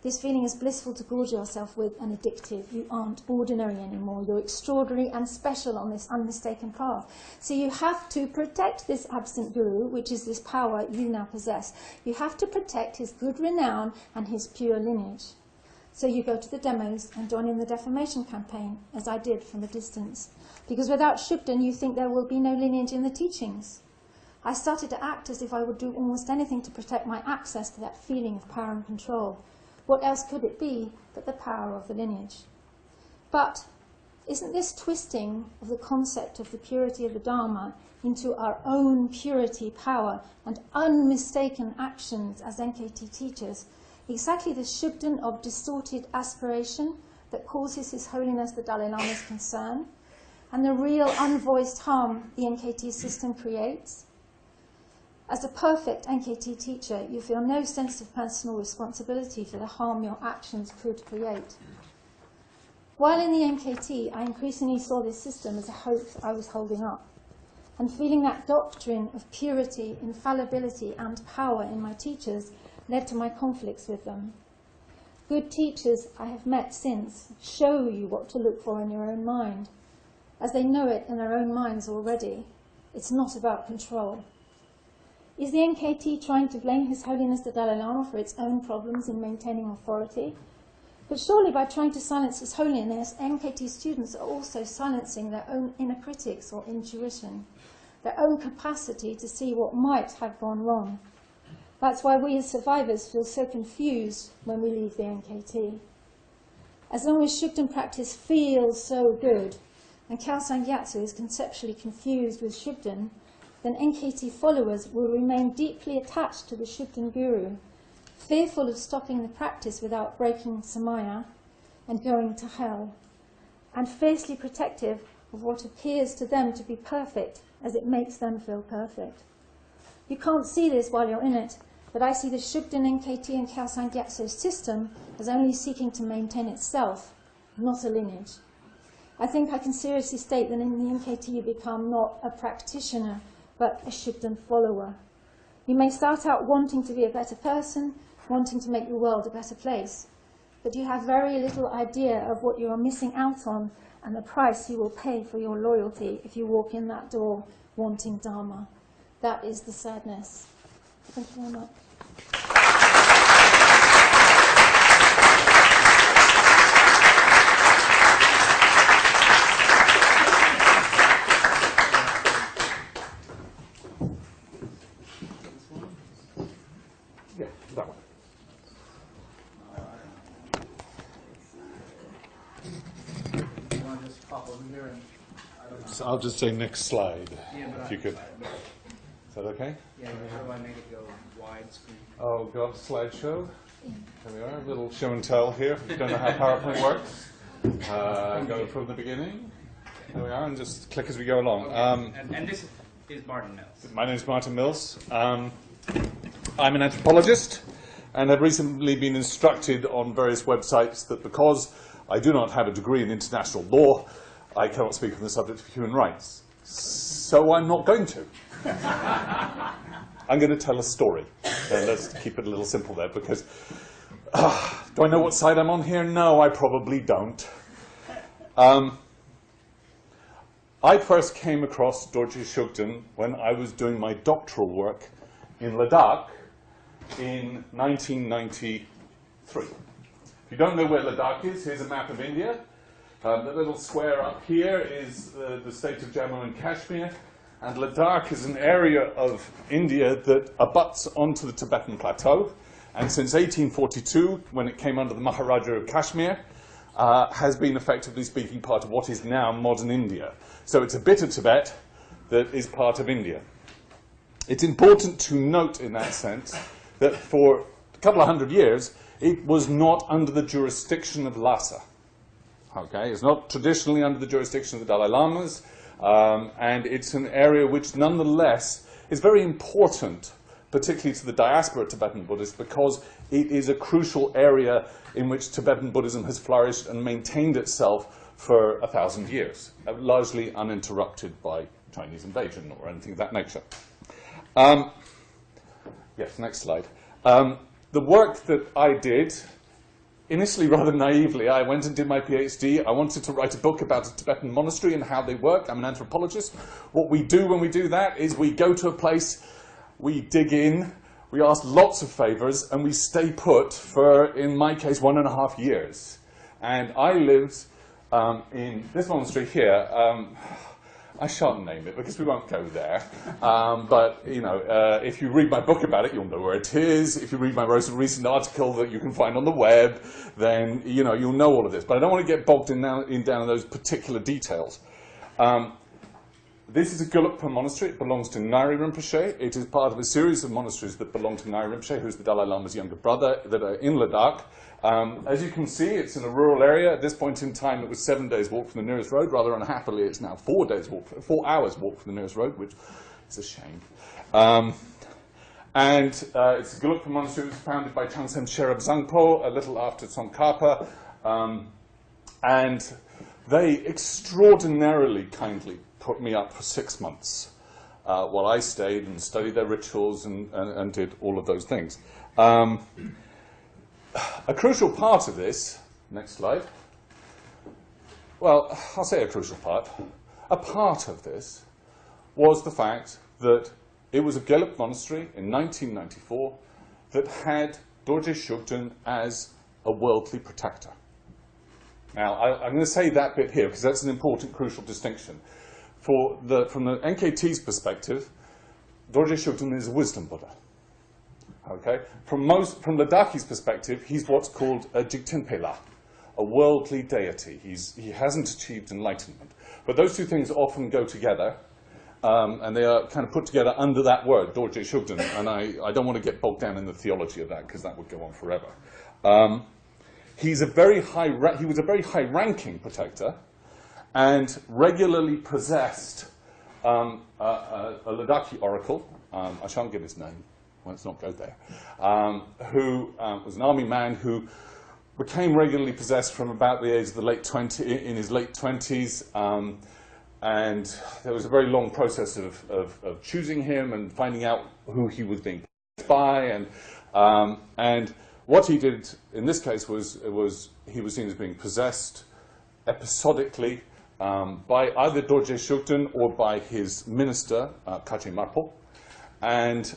This feeling is blissful to gorge yourself with and addictive. You aren't ordinary anymore. You're extraordinary and special on this unmistaken path. So you have to protect this absent Guru, which is this power you now possess. You have to protect his good renown and his pure lineage. So you go to the demos and join in the defamation campaign, as I did from a distance. Because without Shugden, you think there will be no lineage in the teachings. I started to act as if I would do almost anything to protect my access to that feeling of power and control. What else could it be but the power of the lineage? But isn't this twisting of the concept of the purity of the Dharma into our own purity, power, and unmistaken actions as NKT teachers exactly the Shugden of distorted aspiration that causes His Holiness the Dalai Lama's concern, and the real unvoiced harm the NKT system creates? As a perfect NKT teacher, you feel no sense of personal responsibility for the harm your actions could create. While in the NKT, I increasingly saw this system as a hope I was holding up, and feeling that doctrine of purity, infallibility, and power in my teachers led to my conflicts with them. Good teachers I have met since show you what to look for in your own mind, as they know it in their own minds already. It's not about control. Is the NKT trying to blame His Holiness the Dalai Lama for its own problems in maintaining authority? But surely by trying to silence His Holiness, NKT students are also silencing their own inner critics or intuition, their own capacity to see what might have gone wrong. That's why we as survivors feel so confused when we leave the NKT. As long as Shugden practice feels so good, and Khalsa Gyatso is conceptually confused with Shugden, then NKT followers will remain deeply attached to the Shugden Guru, fearful of stopping the practice without breaking Samaya and going to hell, and fiercely protective of what appears to them to be perfect as it makes them feel perfect. You can't see this while you're in it, but I see the Shugden NKT and Khalsa Gyatso system as only seeking to maintain itself, not a lineage. I think I can seriously state that in the NKT you become not a practitioner, but a Shugden follower. You may start out wanting to be a better person, wanting to make the world a better place, but you have very little idea of what you are missing out on and the price you will pay for your loyalty if you walk in that door wanting Dharma. That is the sadness. Thank you very much. Yeah, that one. You want to just pop over here and I don't know. So I'll just say next slide, Yeah, but if you could. Is that okay? Yeah, how do I make it go widescreen? Oh, go up to slideshow. There we are, a little show and tell here. If you don't know how PowerPoint works, go from the beginning. There we are, and just click as we go along. Okay. And this is Martin Mills. My name is Martin Mills. I'm an anthropologist, and have recently been instructed on various websites that because I do not have a degree in international law, I cannot speak on the subject of human rights. So I'm not going to. I'm going to tell a story. Let's keep it a little simple there, because do I know what side I'm on here? No, I probably don't. I first came across Dorje Shugden when I was doing my doctoral work in Ladakh in 1993. If you don't know where Ladakh is, here's a map of India. The little square up here is the state of Jammu and Kashmir, and Ladakh is an area of India that abuts onto the Tibetan plateau, and since 1842, when it came under the Maharaja of Kashmir, has been effectively speaking part of what is now modern India. So it's a bit of Tibet that is part of India. It's important to note in that sense that for a couple of hundred years, it was not under the jurisdiction of Lhasa. Okay, it's not traditionally under the jurisdiction of the Dalai Lamas, and it's an area which nonetheless is very important, particularly to the diaspora Tibetan Buddhists, because it is a crucial area in which Tibetan Buddhism has flourished and maintained itself for 1,000 years, largely uninterrupted by Chinese invasion or anything of that nature. Yes, next slide. The work that I did, initially rather naively, I went and did my PhD. I wanted to write a book about a Tibetan monastery and how they work. I'm an anthropologist. What we do when we do that is we go to a place, we dig in, we ask lots of favors, and we stay put for, in my case, 1.5 years. And I lived in this monastery here. I shan't name it because we won't go there. But you know, if you read my book about it, you'll know where it is. If you read my most recent article that you can find on the web, then you know you'll know all of this. But I don't want to get bogged down in those particular details. This is a Gelugpa monastery. It belongs to Ngari Rinpoche. It is part of a series of monasteries that belong to Ngari Rinpoche, who's the Dalai Lama's younger brother, that are in Ladakh. As you can see, it's in a rural area. At this point in time, it was 7 days' walk from the nearest road. Rather unhappily, it's now 4 hours' walk from the nearest road, which is a shame. It's a Gelugpa monastery. It was founded by Changsem Sherab Zangpo a little after Tsongkhapa. And they extraordinarily kindly put me up for 6 months while I stayed and studied their rituals and did all of those things. A crucial part of this, next slide, well, I'll say a crucial part. A part of this was the fact that it was a Gelugpa monastery in 1994 that had Dorje Shugden as a worldly protector. Now, I'm going to say that bit here because that's an important, crucial distinction. From the NKT's perspective, Dorje Shugden is a wisdom Buddha. Okay? From Ladakhi's perspective, he's what's called a Jigtenpela, a worldly deity. He hasn't achieved enlightenment. But those two things often go together, and they are kind of put together under that word, Dorje Shugden. And I don't want to get bogged down in the theology of that because that would go on forever. He was a very high-ranking protector, and regularly possessed a Ladakhi oracle, I shan't give his name, let's not go there, who was an army man who became regularly possessed from about the age of in his late 20s, and there was a very long process of choosing him and finding out who he was being possessed by, and what he did in this case was he was seen as being possessed episodically by either Dorje Shugden or by his minister, Kache Marpo. And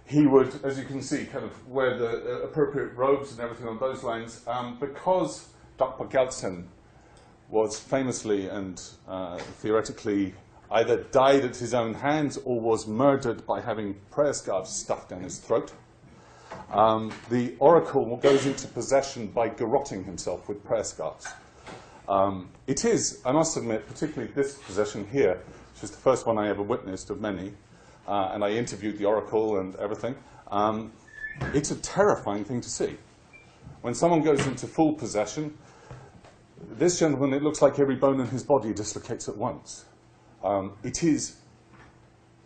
he would, as you can see, kind of wear the appropriate robes and everything on those lines. Because Dr. Gyaltsen was famously and theoretically either died at his own hands or was murdered by having prayer scarves stuffed down his throat, the oracle goes into possession by garroting himself with prayer scarves. It is, I must admit, particularly this possession here, which is the first one I ever witnessed of many, and I interviewed the oracle and everything. It's a terrifying thing to see. When someone goes into full possession, this gentleman, it looks like every bone in his body dislocates at once. It is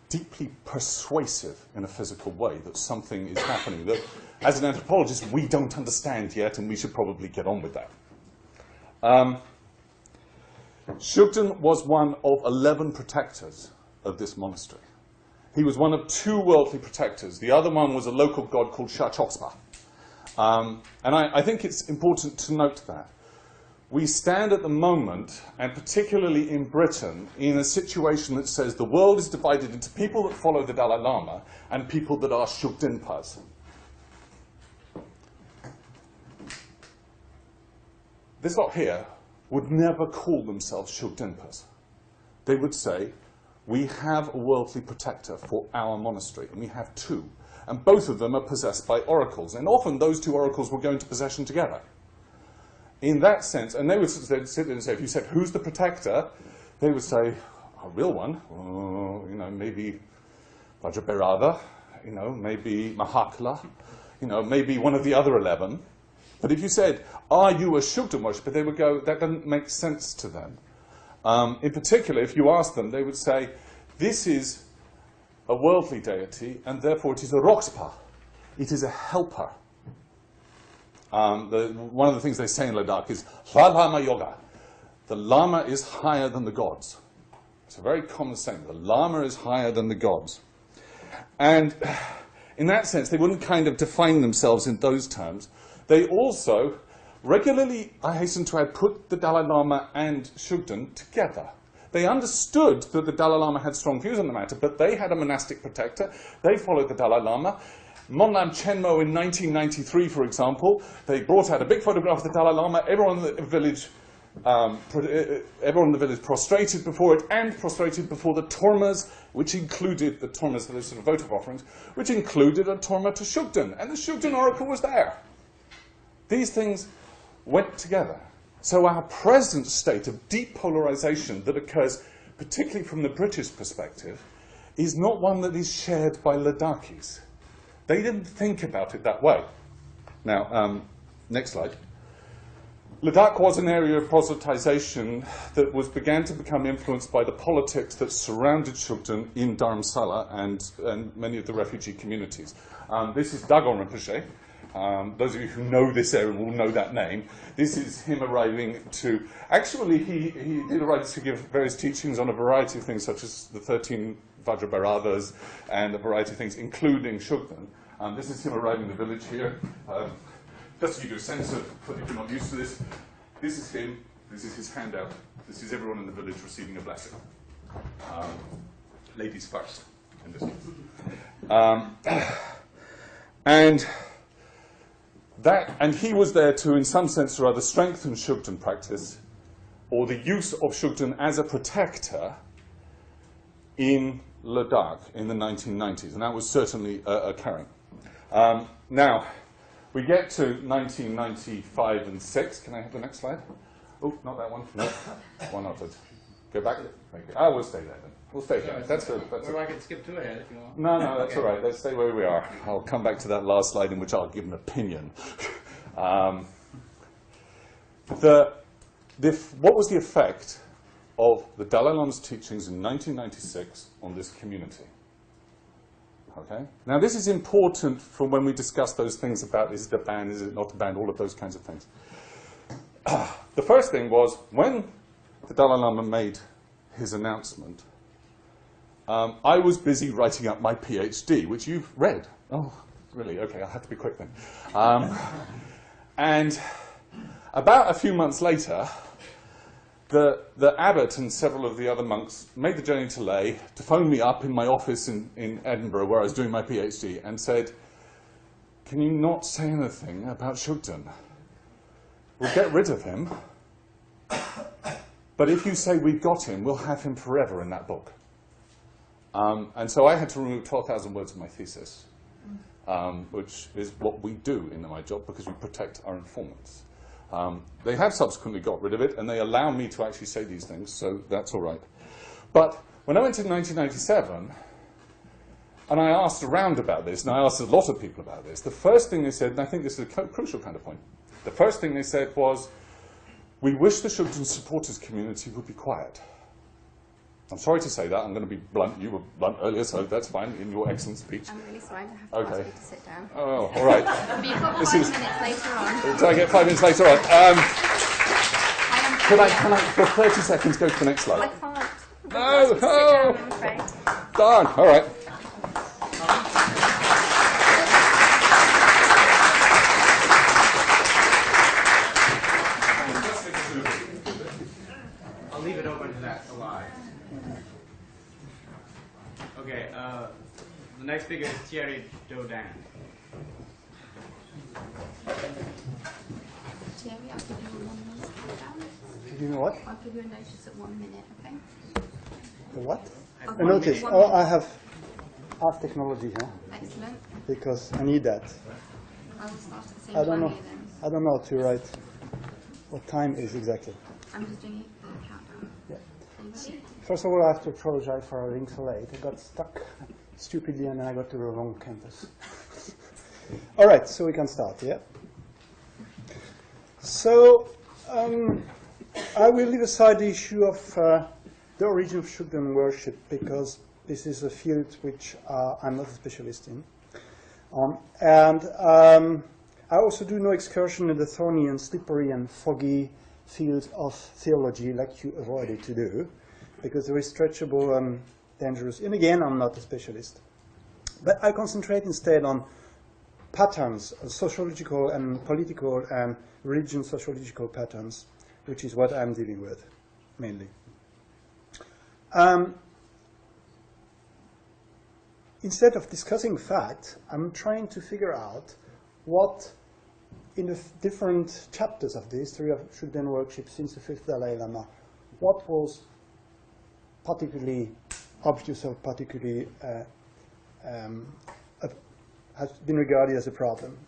deeply persuasive in a physical way that something is happening that, as an anthropologist, we don't understand yet, and we should probably get on with that. Shugden was one of 11 protectors of this monastery. He was one of 2 worldly protectors. The other one was a local god called Sha Chokspa. And I think it's important to note that. We stand at the moment, and particularly in Britain, in a situation that says the world is divided into people that follow the Dalai Lama and people that are Shugdenpas. This lot here would never call themselves Shugdenpas. They would say, we have a worldly protector for our monastery, and we have 2. And both of them are possessed by oracles. And often those 2 oracles will go into possession together. In that sense, and they would sit there and say, if you said, who's the protector? They would say, a real one, maybe Vajrabhairava, maybe Mahakala, maybe one of the other 11. But if you said, are you a Shugden worshipper? They would go, that doesn't make sense to them. In particular, if you ask them, they would say, this is a worldly deity, and therefore it is a Rokspa. It is a helper. One of the things they say in Ladakh is, La Lama Yoga. The Lama is higher than the gods. It's a very common saying. The Lama is higher than the gods. And in that sense, they wouldn't kind of define themselves in those terms. They also regularly, I hasten to add, put the Dalai Lama and Shugden together. They understood that the Dalai Lama had strong views on the matter, but they had a monastic protector. They followed the Dalai Lama. Monlam Chenmo in 1993, for example, they brought out a big photograph of the Dalai Lama. Everyone in the village everyone in the village prostrated before it, and prostrated before the tormas, which included the tormas, those sort of votive offerings, which included a torma to Shugden, and the Shugden oracle was there. These things went together. So our present state of deep polarization that occurs, particularly from the British perspective, is not one that is shared by Ladakhis. They didn't think about it that way. Now, next slide. Ladakh was an area of proselytization that began to become influenced by the politics that surrounded Shugden in Dharamsala and many of the refugee communities. This is Dagon Rinpoche. Those of you who know this area will know that name. This is him arriving to... Actually, he did arrive to give various teachings on a variety of things, such as the 13 Vajrabhairavas and a variety of things, including Shugden. This is him arriving in the village here. Just to give you a sense of, if you're not used to this, this is him, this is his handout, this is everyone in the village receiving a blessing. Ladies first, in this case. And he was there to, in some sense or other, strengthen Shugden practice, or the use of Shugden as a protector in Ladakh in the 1990s, and that was certainly occurring. Now, we get to 1995 and 6. Can I have the next slide? Oh, not that one. No. Why not? Go back. Thank you. I will stay there then. We'll stay here. That's good. Or I can skip to ahead if you want. No, that's all right. Let's stay where we are. I'll come back to that last slide in which I'll give an opinion. What was the effect of the Dalai Lama's teachings in 1996 on this community? Okay. Now, this is important for when we discuss those things about is it a ban, is it not a ban, all of those kinds of things. The first thing was, when the Dalai Lama made his announcement, I was busy writing up my PhD, which you've read. Oh, really? Okay, I'll have to be quick then. And about a few months later, the abbot and several of the other monks made the journey to Leh to phone me up in my office in Edinburgh where I was doing my PhD and said, can you not say anything about Shugden? We'll get rid of him, but if you say we've got him, we'll have him forever in that book. And so I had to remove 12,000 words of my thesis, which is what we do in my job because we protect our informants. They have subsequently got rid of it, and they allow me to actually say these things, so that's all right. But when I went in 1997, and I asked around about this, and I asked a lot of people about this, the first thing they said, and I think this is a crucial kind of point, the first thing they said was, we wish the Shugden supporters community would be quiet. I'm sorry to say that. I'm going to be blunt. You were blunt earlier, so that's fine in your excellent speech. I'm really sorry. I have to ask you to sit down. Oh, all right. But you've got 5 minutes later on. So I get 5 minutes later on. Can I, for 30 seconds, go to the next slide? I can't. No, Sit down, I'm afraid. Darn. All right. I'll leave it open to that slide. Okay, the next speaker is Thierry Dhogyal. Thierry, I'll give you a 1 minute countdown. You know what? I'll give you a notice at 1 minute, okay? The what? At A notice. minute. Oh, I have technology here Excellent. because I need that. I will start at the same I don't time know. here then. I don't know how to write what time is exactly. I'm just doing the countdown. Yeah. Are you ready? First of all, I have to apologize for being so late. I got stuck stupidly and then I got to the wrong campus. All right, so we can start, yeah? So, I will leave aside the issue of the origin of Shugden worship because this is a field which I'm not a specialist in. I also do no excursion in the thorny and slippery and foggy field of theology like you avoided to do, because there is stretchable and dangerous. And again, I'm not a specialist. But I concentrate instead on patterns, sociological and political and religion sociological patterns, which is what I'm dealing with, mainly. Instead of discussing fact, I'm trying to figure out what in the different chapters of the history of Shugden worship since the 5th Dalai Lama, what was particularly obvious or particularly has been regarded as a problem?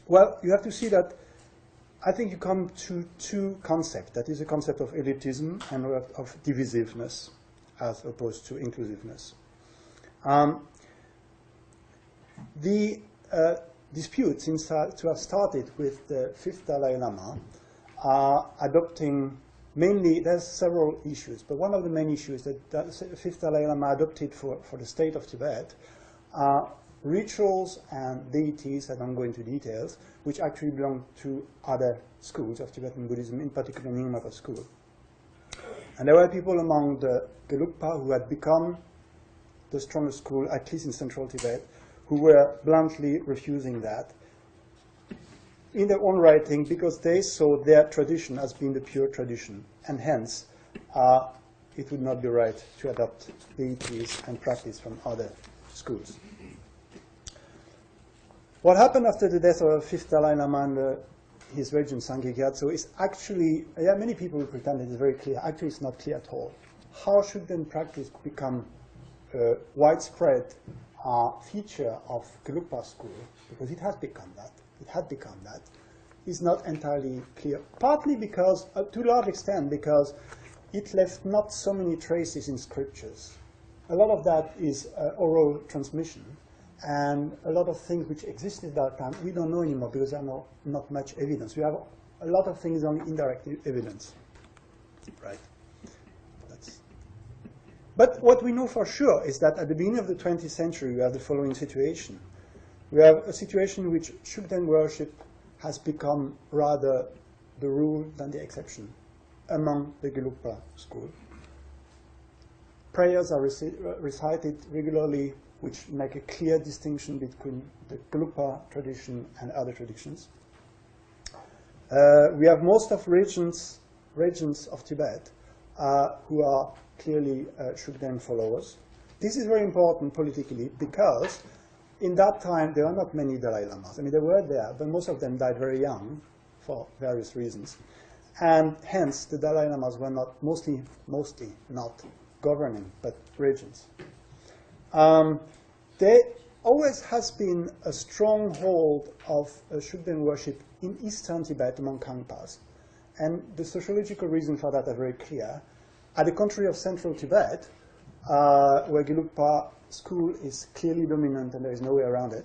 Well, you have to see that I think you come to two concepts. That is a concept of elitism and of divisiveness as opposed to inclusiveness. The dispute seems to have started with the 5th Dalai Lama adopting mainly, there's several issues, but one of the main issues that the 5th Dalai Lama adopted for the state of Tibet are rituals and deities, I don't go into details, which actually belong to other schools of Tibetan Buddhism, in particular Nyingmata school. And there were people among the Gelugpa who had become the strongest school, at least in central Tibet, who were bluntly refusing that in their own writing because they saw their tradition as being the pure tradition, and hence it would not be right to adopt deities and practice from other schools. What happened after the death of the 5th Dalai Lama and his regent Sangye Gyatso is actually, many people will pretend it is very clear. Actually, it's not clear at all. How should then practice become a widespread feature of Gelugpa school, because it has become that, is not entirely clear. Partly because, to a large extent, because it left not so many traces in scriptures. A lot of that is oral transmission. And a lot of things which existed at that time, we don't know anymore because there are not much evidence. We have a lot of things on indirect evidence. Right. But what we know for sure is that at the beginning of the 20th century, we have the following situation. We have a situation in which Shugden worship has become rather the rule than the exception among the Gelugpa school. Prayers are recited regularly, which make a clear distinction between the Gelugpa tradition and other traditions. We have most of regents of Tibet who are clearly Shugden followers. This is very important politically because in that time there are not many Dalai Lamas. I mean, they were there, but most of them died very young for various reasons. And hence, the Dalai Lamas were not mostly not governing, but regents. There always has been a stronghold of Shugden worship in eastern Tibet among Kangpas. And the sociological reasons for that are very clear. At the contrary of central Tibet, where Gelugpa school is clearly dominant and there is no way around it,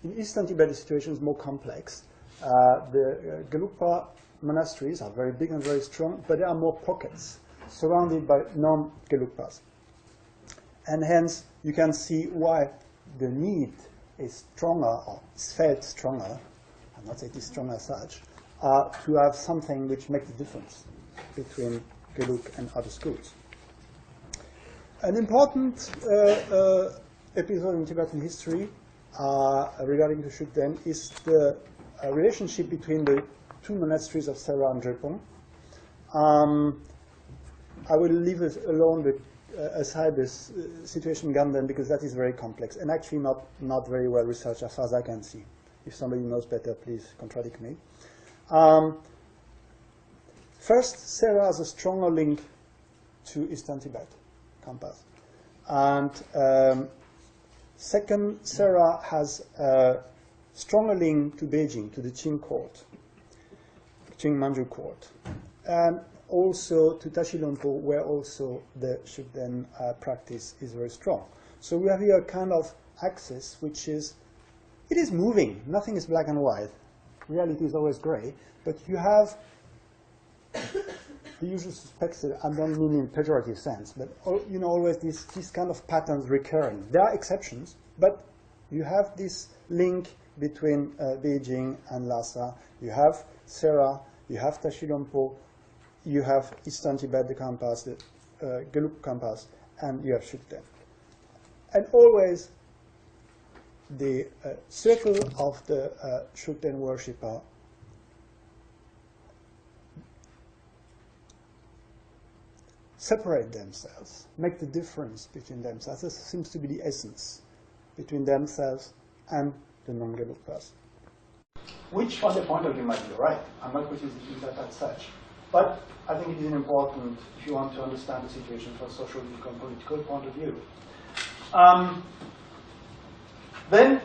in eastern Tibet the situation is more complex. The Gelugpa monasteries are very big and very strong, but there are more pockets surrounded by non-Gelugpas. And hence, you can see why the need is stronger, or is felt stronger, I'm not saying it is strong as such, to have something which makes the difference between Gelug and other schools. An important episode in Tibetan history regarding the Shugden is the relationship between the two monasteries of Sera and Drepung. I will leave it alone aside this situation in Ganden because that is very complex and actually not very well researched as far as I can see. If somebody knows better, please contradict me. First, Sera has a stronger link to Eastern Tibet, Kampas. And second, Sera has a stronger link to Beijing, to the Qing court, Qing Manchu court. And also to Tashilhunpo, where also the Shugden practice is very strong. So we have here a kind of axis which is, it is moving. Nothing is black and white. Reality is always gray. But you have the usual suspects, I don't mean in pejorative sense, but you know, always these kind of patterns recurring. There are exceptions, but you have this link between Beijing and Lhasa. You have Sera, you have Tashilhunpo, you have Eastern Tibet, the Kampas, the Gelug Kampas, and you have Shugden. And always the circle of the Shugden worshipper separate themselves, make the difference between themselves. This seems to be the essence between themselves and the non-Gelugpas. which from the point of view might be right. I'm not criticizing that as such. But I think it is important if you want to understand the situation from a social and political point of view. Then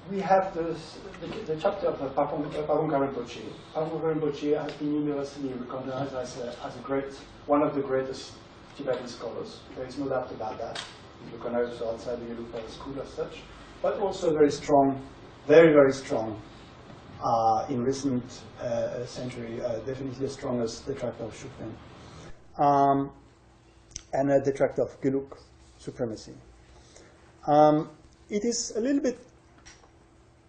we have the chapter of Pabongka Rinpoche. Pabongka Rinpoche has been universally recognized as one of the greatest Tibetan scholars. There is no doubt about that. He's recognized outside the Gelugpa school as such, but also very strong, very, very strong in recent century, definitely the strongest detractor of Shugden, and a detractor of Gelug supremacy. It is a little bit,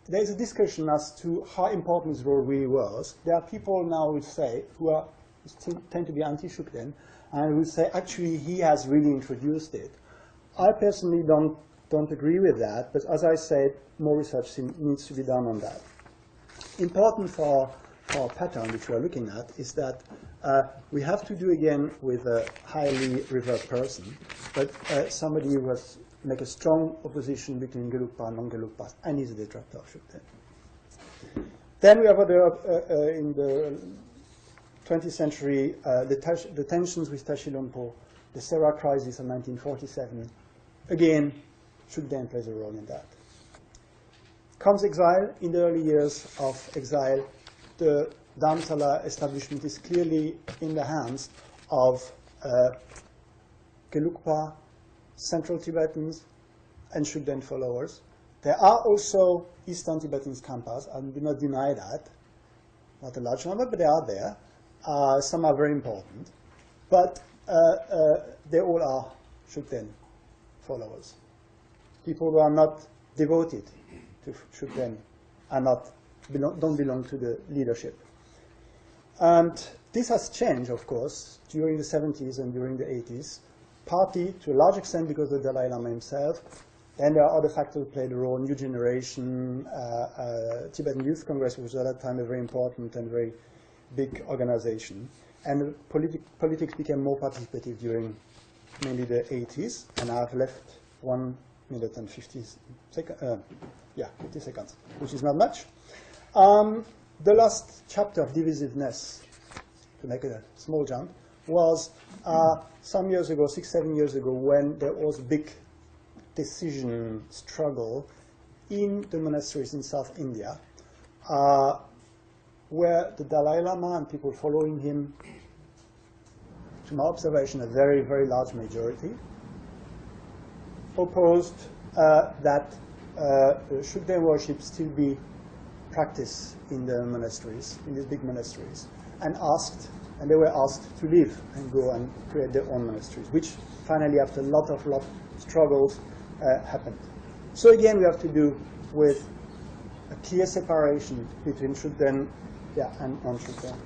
there is a discussion as to how important his role really was. There are people now who say, who tend to be anti-Shugden, and who say actually he has really introduced it. I personally don't agree with that, but as I said, more research needs to be done on that. Important for our pattern, which we are looking at, is that we have to do again with a highly revered person, but somebody who has make a strong opposition between Gelugpa and non-Gelugpas, and is a detractor of Shugden. Then we have in the 20th century the tensions with Tashi Lhompo, the Sera crisis of 1947. Again, Shugden plays a role in that. Comes exile. In the early years of exile, the Dharamsala establishment is clearly in the hands of Gelugpa, Central Tibetans, and Shugden followers. There are also Eastern Tibetans campas, I do not deny that. Not a large number, but they are there. Some are very important. But they all are Shugden followers. People who are not devoted to Shugden don't belong to the leadership. And this has changed, of course, during the 70s and during the 80s. Partly, to a large extent, because of the Dalai Lama himself. Then there are other factors who played a role. New Generation, Tibetan Youth Congress, which was at that time a very important and very big organization. And politics became more participative during mainly the 80s. And I've left 1 minute and 50 seconds, 50 seconds, which is not much. The last chapter of divisiveness, to make a small jump, was some years ago, 6-7 years ago, when there was a big decision struggle in the monasteries in South India, where the Dalai Lama and people following him, to my observation, a very, very large majority, opposed that Shugden worship still be practiced in the monasteries, in these big monasteries, and they were asked to leave and go and create their own monasteries, which finally, after a lot of struggles, happened. So again, we have to do with a clear separation between Shugden and non-Shugden.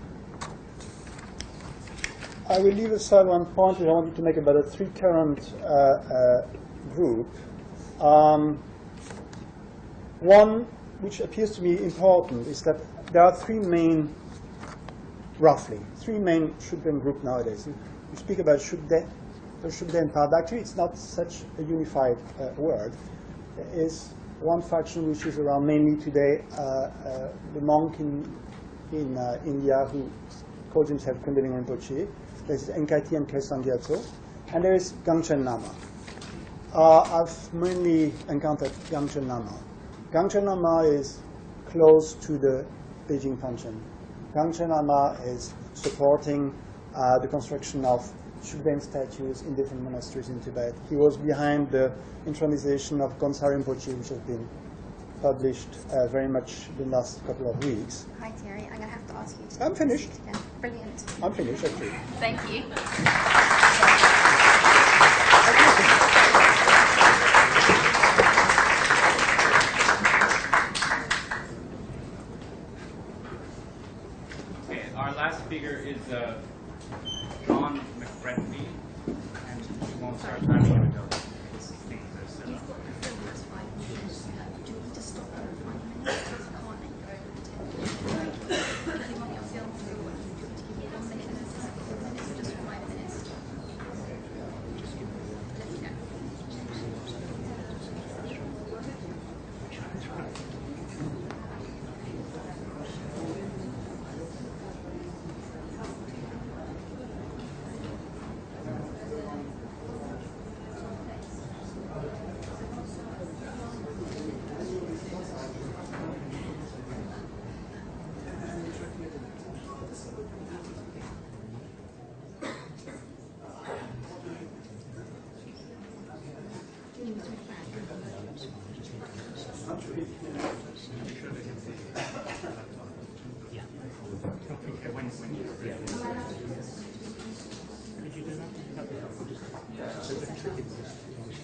I will leave aside one point which I wanted to make about the three current group. One which appears to me important is that there are roughly three main Shugden group nowadays. You speak about Shugden, the Shugden part. Actually, it's not such a unified word. There is one faction which is around mainly today, the monk in India who calls himself Kundalini Rinpoche. There's Enkati and Kelsang Gyatso. And there is Gangchen Lama. I've mainly encountered Gangchen Lama. Gangchen Lama is close to the Beijing Panchen. Gangchen Lama is supporting the construction of Shugden statues in different monasteries in Tibet. He was behind the intronization of Gonsar Rinpoche, which has been published very much in the last couple of weeks. Hi Thierry, I'm going to have to ask you to... I'm finished. Yeah, brilliant. I'm finished, actually. Thank you. Okay, our last speaker is John McBrady, and we won't start timing it until this thing is set You've up. got the film that's 5 minutes. Do you need to stop at 5 minutes? Can't you want your film to do what you do to give me 1 minute and a second, 4 minutes, or just 5 minutes? Let me know.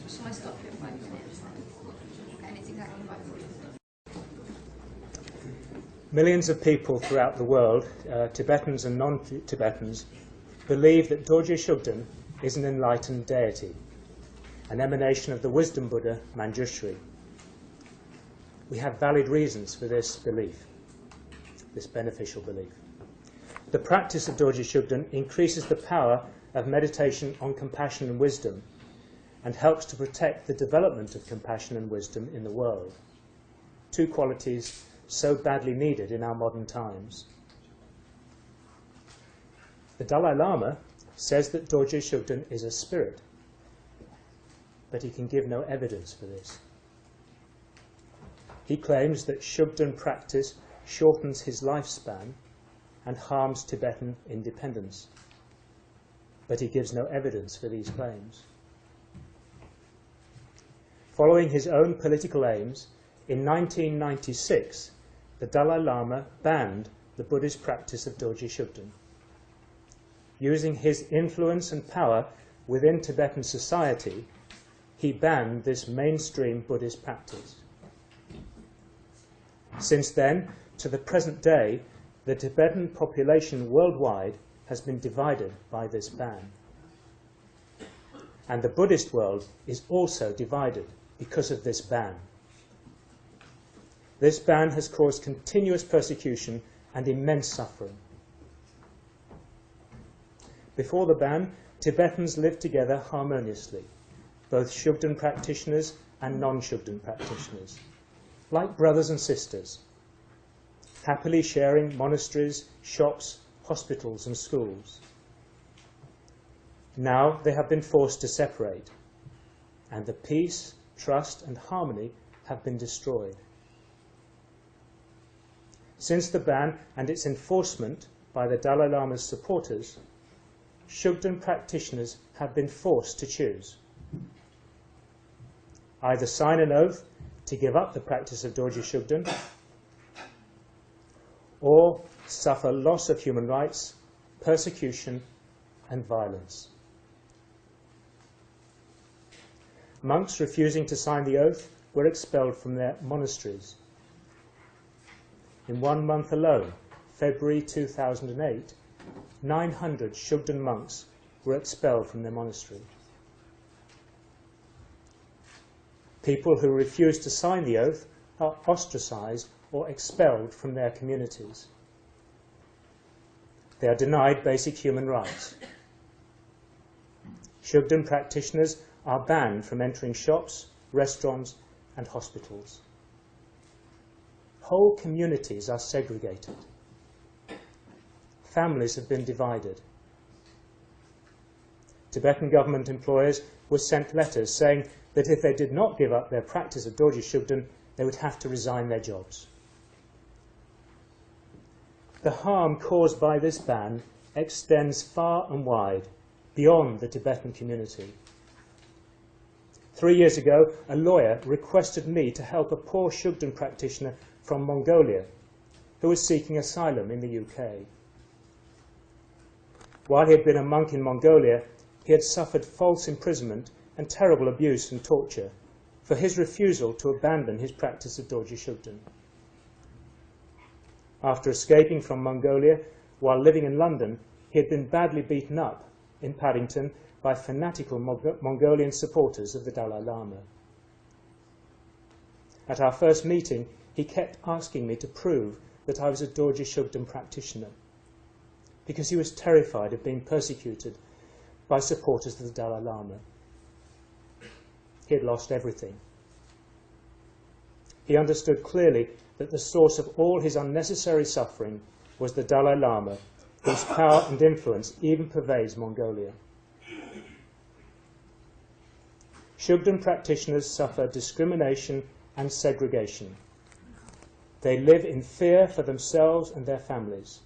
Shall I stop here 5 minutes? And it's exactly 5 minutes. Millions of people throughout the world, Tibetans and non-Tibetans, believe that Dorje Shugden is an enlightened deity, an emanation of the wisdom Buddha Manjushri. We have valid reasons for this belief, this beneficial belief. The practice of Dorje Shugden increases the power of meditation on compassion and wisdom and helps to protect the development of compassion and wisdom in the world, two qualities so badly needed in our modern times. The Dalai Lama says that Dorje Shugden is a spirit, but he can give no evidence for this. He claims that Shugden practice shortens his lifespan and harms Tibetan independence, but he gives no evidence for these claims. Following his own political aims, in 1996, the Dalai Lama banned the Buddhist practice of Dorje Shugden. Using his influence and power within Tibetan society, he banned this mainstream Buddhist practice. Since then, to the present day, the Tibetan population worldwide has been divided by this ban. And the Buddhist world is also divided because of this ban. This ban has caused continuous persecution and immense suffering. Before the ban, Tibetans lived together harmoniously, both Shugden practitioners and non-Shugden practitioners, like brothers and sisters, happily sharing monasteries, shops, hospitals and schools. Now they have been forced to separate, and the peace, trust and harmony have been destroyed. Since the ban and its enforcement by the Dalai Lama's supporters, Shugden practitioners have been forced to choose. Either sign an oath to give up the practice of Dorje Shugden, or suffer loss of human rights, persecution and violence. Monks refusing to sign the oath were expelled from their monasteries. In 1 month alone, February 2008, 900 Shugden monks were expelled from their monastery. People who refuse to sign the oath are ostracized or expelled from their communities. They are denied basic human rights. Shugden practitioners are banned from entering shops, restaurants and hospitals. Whole communities are segregated. Families have been divided. Tibetan government employers were sent letters saying that if they did not give up their practice of Dorje Shugden, they would have to resign their jobs. The harm caused by this ban extends far and wide, beyond the Tibetan community. 3 years ago, a lawyer requested me to help a poor Shugden practitioner from Mongolia who was seeking asylum in the UK. While he had been a monk in Mongolia, he had suffered false imprisonment and terrible abuse and torture for his refusal to abandon his practice of Dorje Shugden. After escaping from Mongolia while living in London, he had been badly beaten up in Paddington by fanatical Mongolian supporters of the Dalai Lama. At our first meeting, he kept asking me to prove that I was a Dorje Shugden practitioner, because he was terrified of being persecuted by supporters of the Dalai Lama. He had lost everything. He understood clearly that the source of all his unnecessary suffering was the Dalai Lama, whose power and influence even pervades Mongolia. Shugden practitioners suffer discrimination and segregation. They live in fear for themselves and their families.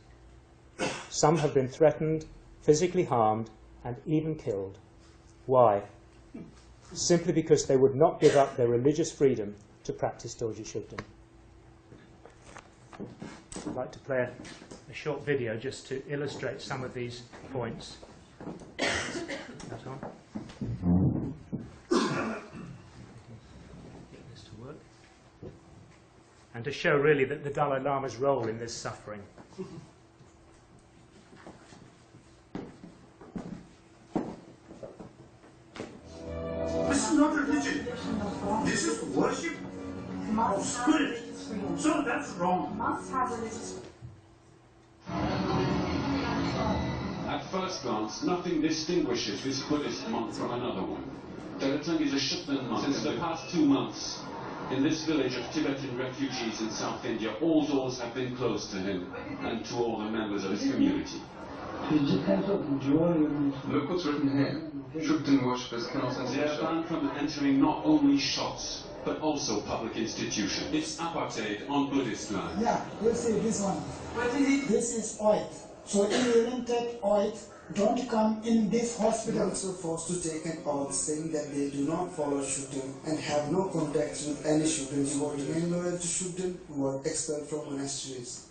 Some have been threatened, physically harmed, and even killed. Why? Simply because they would not give up their religious freedom to practice Dorje Shugden. I'd like to play a a short video just to illustrate some of these points. That's on. Get this to work. And to show really that the Dalai Lama's role in this suffering. This is not religion. This is worship of spirit. So that's wrong. At first glance, nothing distinguishes this Buddhist monk from another one. Dalai is a Shugden monk. Since the past 2 months, in this village of Tibetan refugees in South India, all doors have been closed to him and to all the members of his community. Look what's written here. Shugden worshippers cannot enter. They are banned from entering not only shops, but also public institutions. It's apartheid on Buddhist land. Yeah, we'll see this one. What is it? This is oil. So if you don't take oil, don't come in this hospital. Monks are forced to take an oath saying that they do not follow Shugden and have no contacts with any Shugdens who are remain loyal to Shugden who are expelled from monasteries.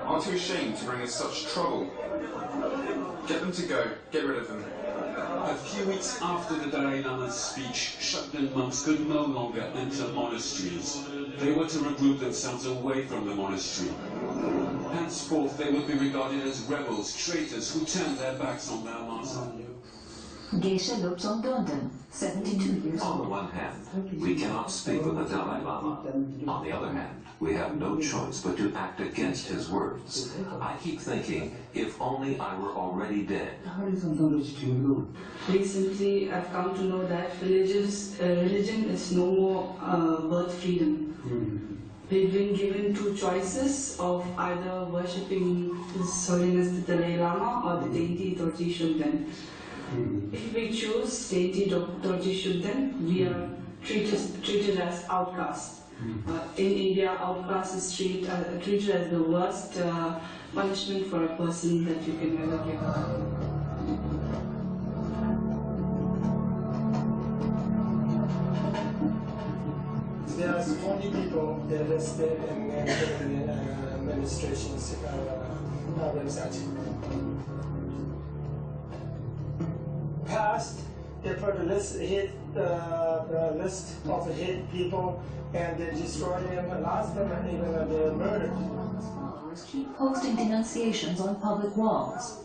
Aren't you ashamed to bring us such trouble? Get them to go. Get rid of them. A few weeks after the Dalai Lama's speech, Shugden monks could no longer enter monasteries. They were to regroup themselves away from the monastery. Henceforth, they would be regarded as rebels, traitors who turned their backs on their master. Geisha Lobsang Donden, 72 years old. On the one hand, we cannot speak with the Dalai Lama. On the other hand, we have no choice but to act against his words. I keep thinking, if only I were already dead. Recently, I've come to know that religion is no more birth freedom. We've been given two choices of either worshipping His Holiness the Dalai Lama or the deity Dorji Shugden. If we choose deity Dorji Shugden, we are treated as outcasts. In India, outcast is treated as the worst punishment for a person that you can ever give. There are so many people arrested and administration's website. Past, they put a list, the list of the hate people, and they destroy them, last them, and even they murder. Followers keep posting denunciations on public walls.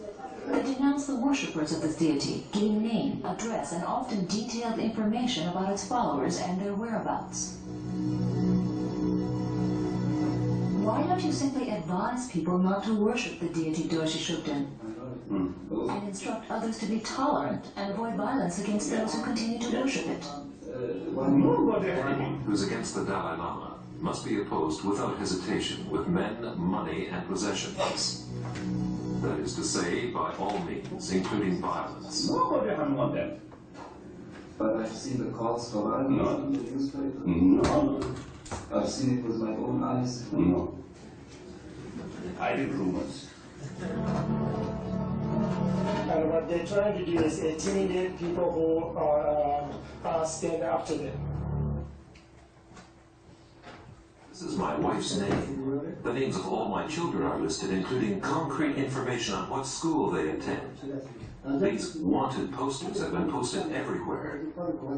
They denounce the worshippers of this deity, giving name, address, and often detailed information about its followers and their whereabouts. Why don't you simply advise people not to worship the deity Dorji Shugden? And instruct others to be tolerant and avoid violence against those who continue to worship it. Who's against the Dalai Lama must be opposed without hesitation with men, money, and possessions. That is to say, by all means, including violence. But I've seen the calls for violence in the newspaper. No. I've seen it with my own eyes. No. I read rumors. And what they're trying to do is intimidate people who stand up to them. This is my wife's name. The names of all my children are listed, including concrete information on what school they attend. These wanted posters have been posted everywhere.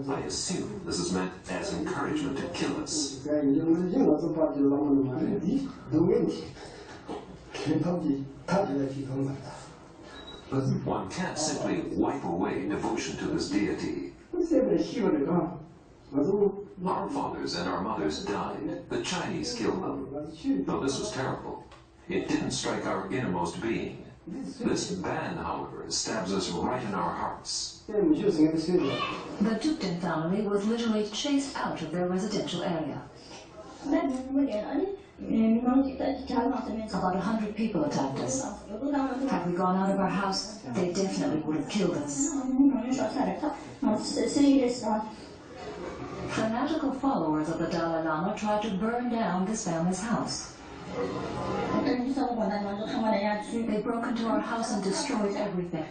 I assume this is meant as encouragement to kill us. But one can't simply wipe away devotion to this deity. Our fathers and our mothers died. The Chinese killed them. Though this was terrible, it didn't strike our innermost being. This ban, however, stabs us right in our hearts. The Shugden family was literally chased out of their residential area. About 100 people attacked us. Had we gone out of our house, they definitely would have killed us. Fanatical followers of the Dalai Lama tried to burn down this family's house. They broke into our house and destroyed everything.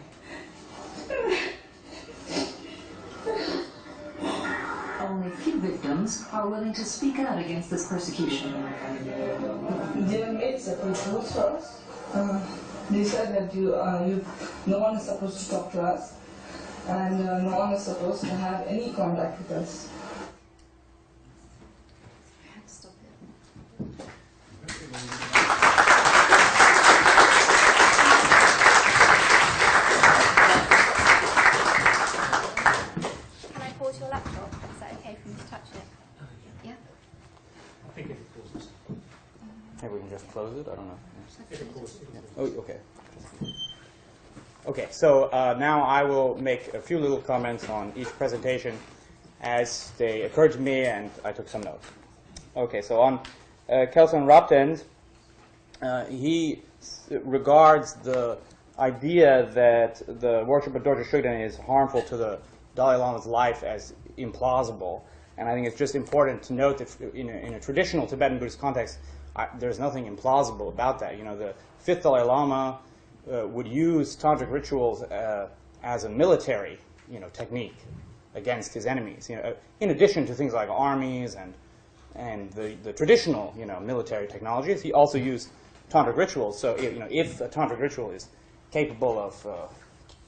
Only few victims are willing to speak out against this persecution. They made separate rules for us. They said that no one is supposed to talk to us, and no one is supposed to have any contact with us. Can I pause your laptop? Is that okay for me to touch it? Yeah? I think it pauses. Maybe we can just close it. I don't know. It pauses. Oh, okay. Okay, so now I will make a few little comments on each presentation as they occurred to me, and I took some notes. Okay, so on Kelsey Raptens, he regards the idea that the worship of Dorje Shugden is harmful to the Dalai Lama's life as implausible. And I think it's just important to note that in a traditional Tibetan Buddhist context, there's nothing implausible about that. You know, the fifth Dalai Lama would use tantric rituals as a military, technique against his enemies. In addition to things like armies and the traditional, military technologies, he also used tantric rituals. So, if a tantric ritual is capable of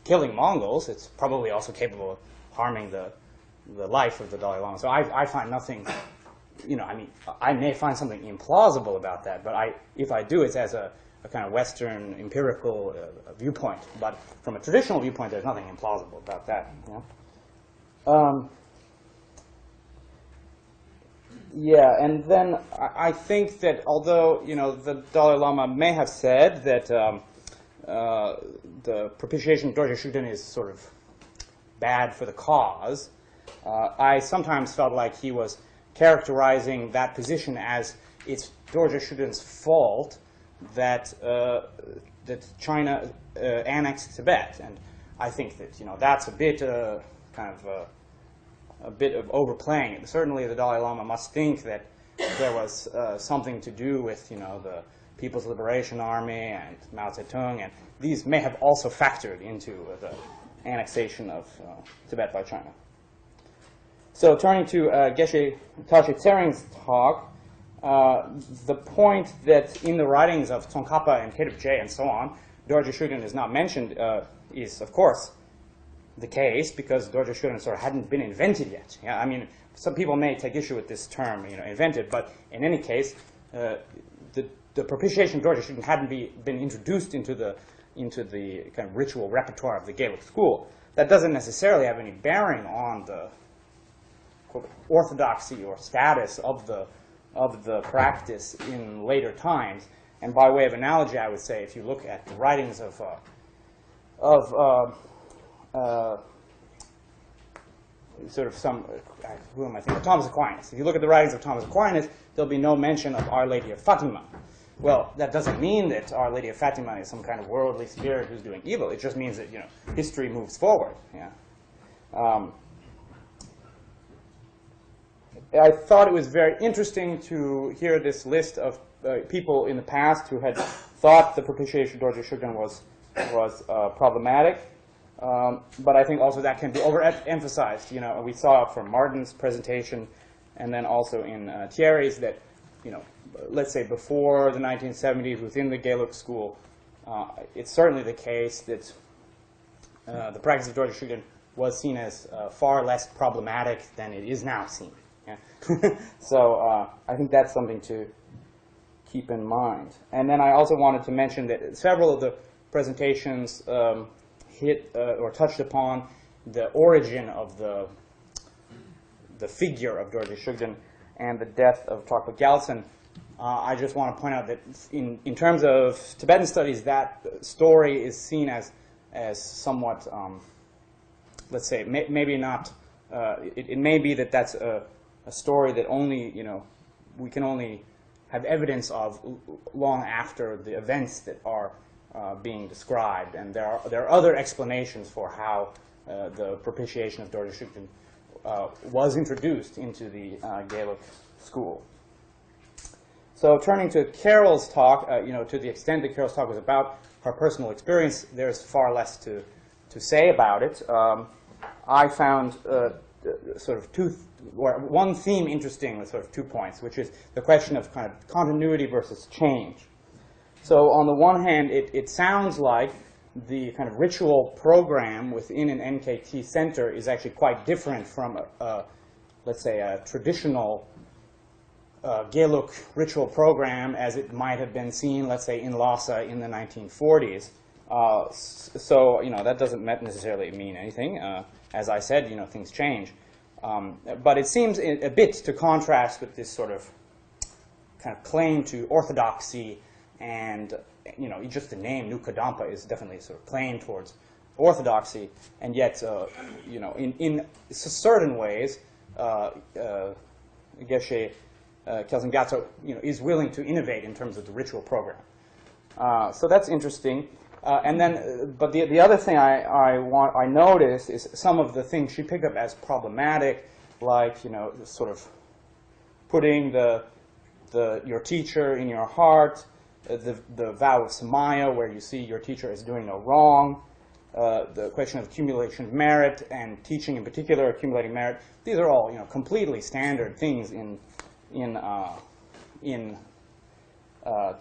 killing Mongols, it's probably also capable of harming the life of the Dalai Lama. So I find nothing, I may find something implausible about that, but if I do, it's as a kind of Western empirical viewpoint. But from a traditional viewpoint, there's nothing implausible about that. Yeah, and then I think that although the Dalai Lama may have said that the propitiation of Dorje Shugden is sort of bad for the cause, I sometimes felt like he was characterizing that position as it's Dorje Shugden's fault that that China annexed Tibet, and I think that that's a bit a bit of overplaying it. Certainly, the Dalai Lama must think that there was something to do with the People's Liberation Army and Mao Zedong, and these may have also factored into the annexation of Tibet by China. So turning to Geshe Tashi Tsering's talk, the point that in the writings of Tsongkhapa and Khedrubje and so on, Dorje Shugden is not mentioned is, of course, the case because Dorje Shugden sort of hadn't been invented yet. Yeah, I mean, some people may take issue with this term, invented, but in any case, the propitiation of Dorje Shugden hadn't been introduced into the kind of ritual repertoire of the Gaelic school. That doesn't necessarily have any bearing on the orthodoxy or status of the practice in later times. And by way of analogy, I would say if you look at the writings of sort of some, who am I thinking? Thomas Aquinas. If you look at the writings of Thomas Aquinas, there'll be no mention of Our Lady of Fatima. Well, that doesn't mean that Our Lady of Fatima is some kind of worldly spirit who's doing evil. It just means that history moves forward. Yeah. I thought it was very interesting to hear this list of people in the past who had thought the propitiation of Dorje Shugden was problematic. But I think also that can be overemphasized. We saw from Martin's presentation, and then also in Thierry's, that let's say before the 1970s, within the Gaelic school, it's certainly the case that the practice of Dorje Shugden was seen as far less problematic than it is now seen. Yeah? So I think that's something to keep in mind. And then I also wanted to mention that several of the presentations hit or touched upon the origin of the figure of Dorje Shugden and the death of Trokpa Gyaltsen. I just want to point out that in terms of Tibetan studies, that story is seen as somewhat, let's say, maybe not. It may be that that's a story that only we can only have evidence of long after the events that are being described, and there are other explanations for how the propitiation of Dorje Shugden was introduced into the Gaelic school. So turning to Carol's talk, to the extent that Carol's talk was about her personal experience, there's far less to say about it. I found sort of one theme interesting with sort of 2 points, which is the question of kind of continuity versus change. So on the one hand, it sounds like the kind of ritual program within an NKT center is actually quite different from, let's say, a traditional Geluk ritual program as it might have been seen, let's say, in Lhasa in the 1940s. So, that doesn't necessarily mean anything. As I said, things change. But it seems a bit to contrast with this sort of kind of claim to orthodoxy, and just the name Nukadampa is definitely sort of claim towards orthodoxy, and yet in certain ways Geshe Kelsang Gyatso is willing to innovate in terms of the ritual program. So that's interesting. And then, but the other thing I noticed is some of the things she picked up as problematic, like sort of putting your teacher in your heart, the vow of Samaya, where you see your teacher is doing no wrong, the question of accumulation of merit and teaching in particular accumulating merit. These are all completely standard things in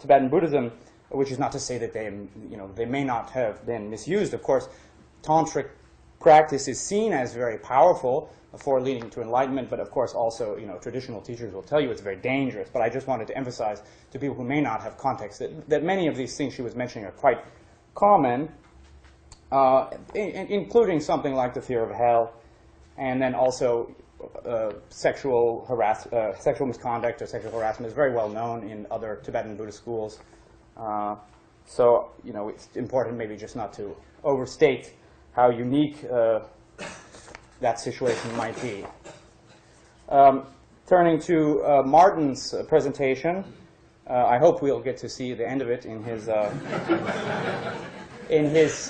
Tibetan Buddhism, which is not to say that they may not have been misused. Of course, tantric practice is seen as very powerful for leading to enlightenment, but of course also traditional teachers will tell you it's very dangerous. But I just wanted to emphasize to people who may not have context that many of these things she was mentioning are quite common, including something like the fear of hell, and then also sexual misconduct or sexual harassment is very well known in other Tibetan Buddhist schools. So it's important maybe just not to overstate how unique that situation might be. Turning to Martin's presentation, I hope we'll get to see the end of it in his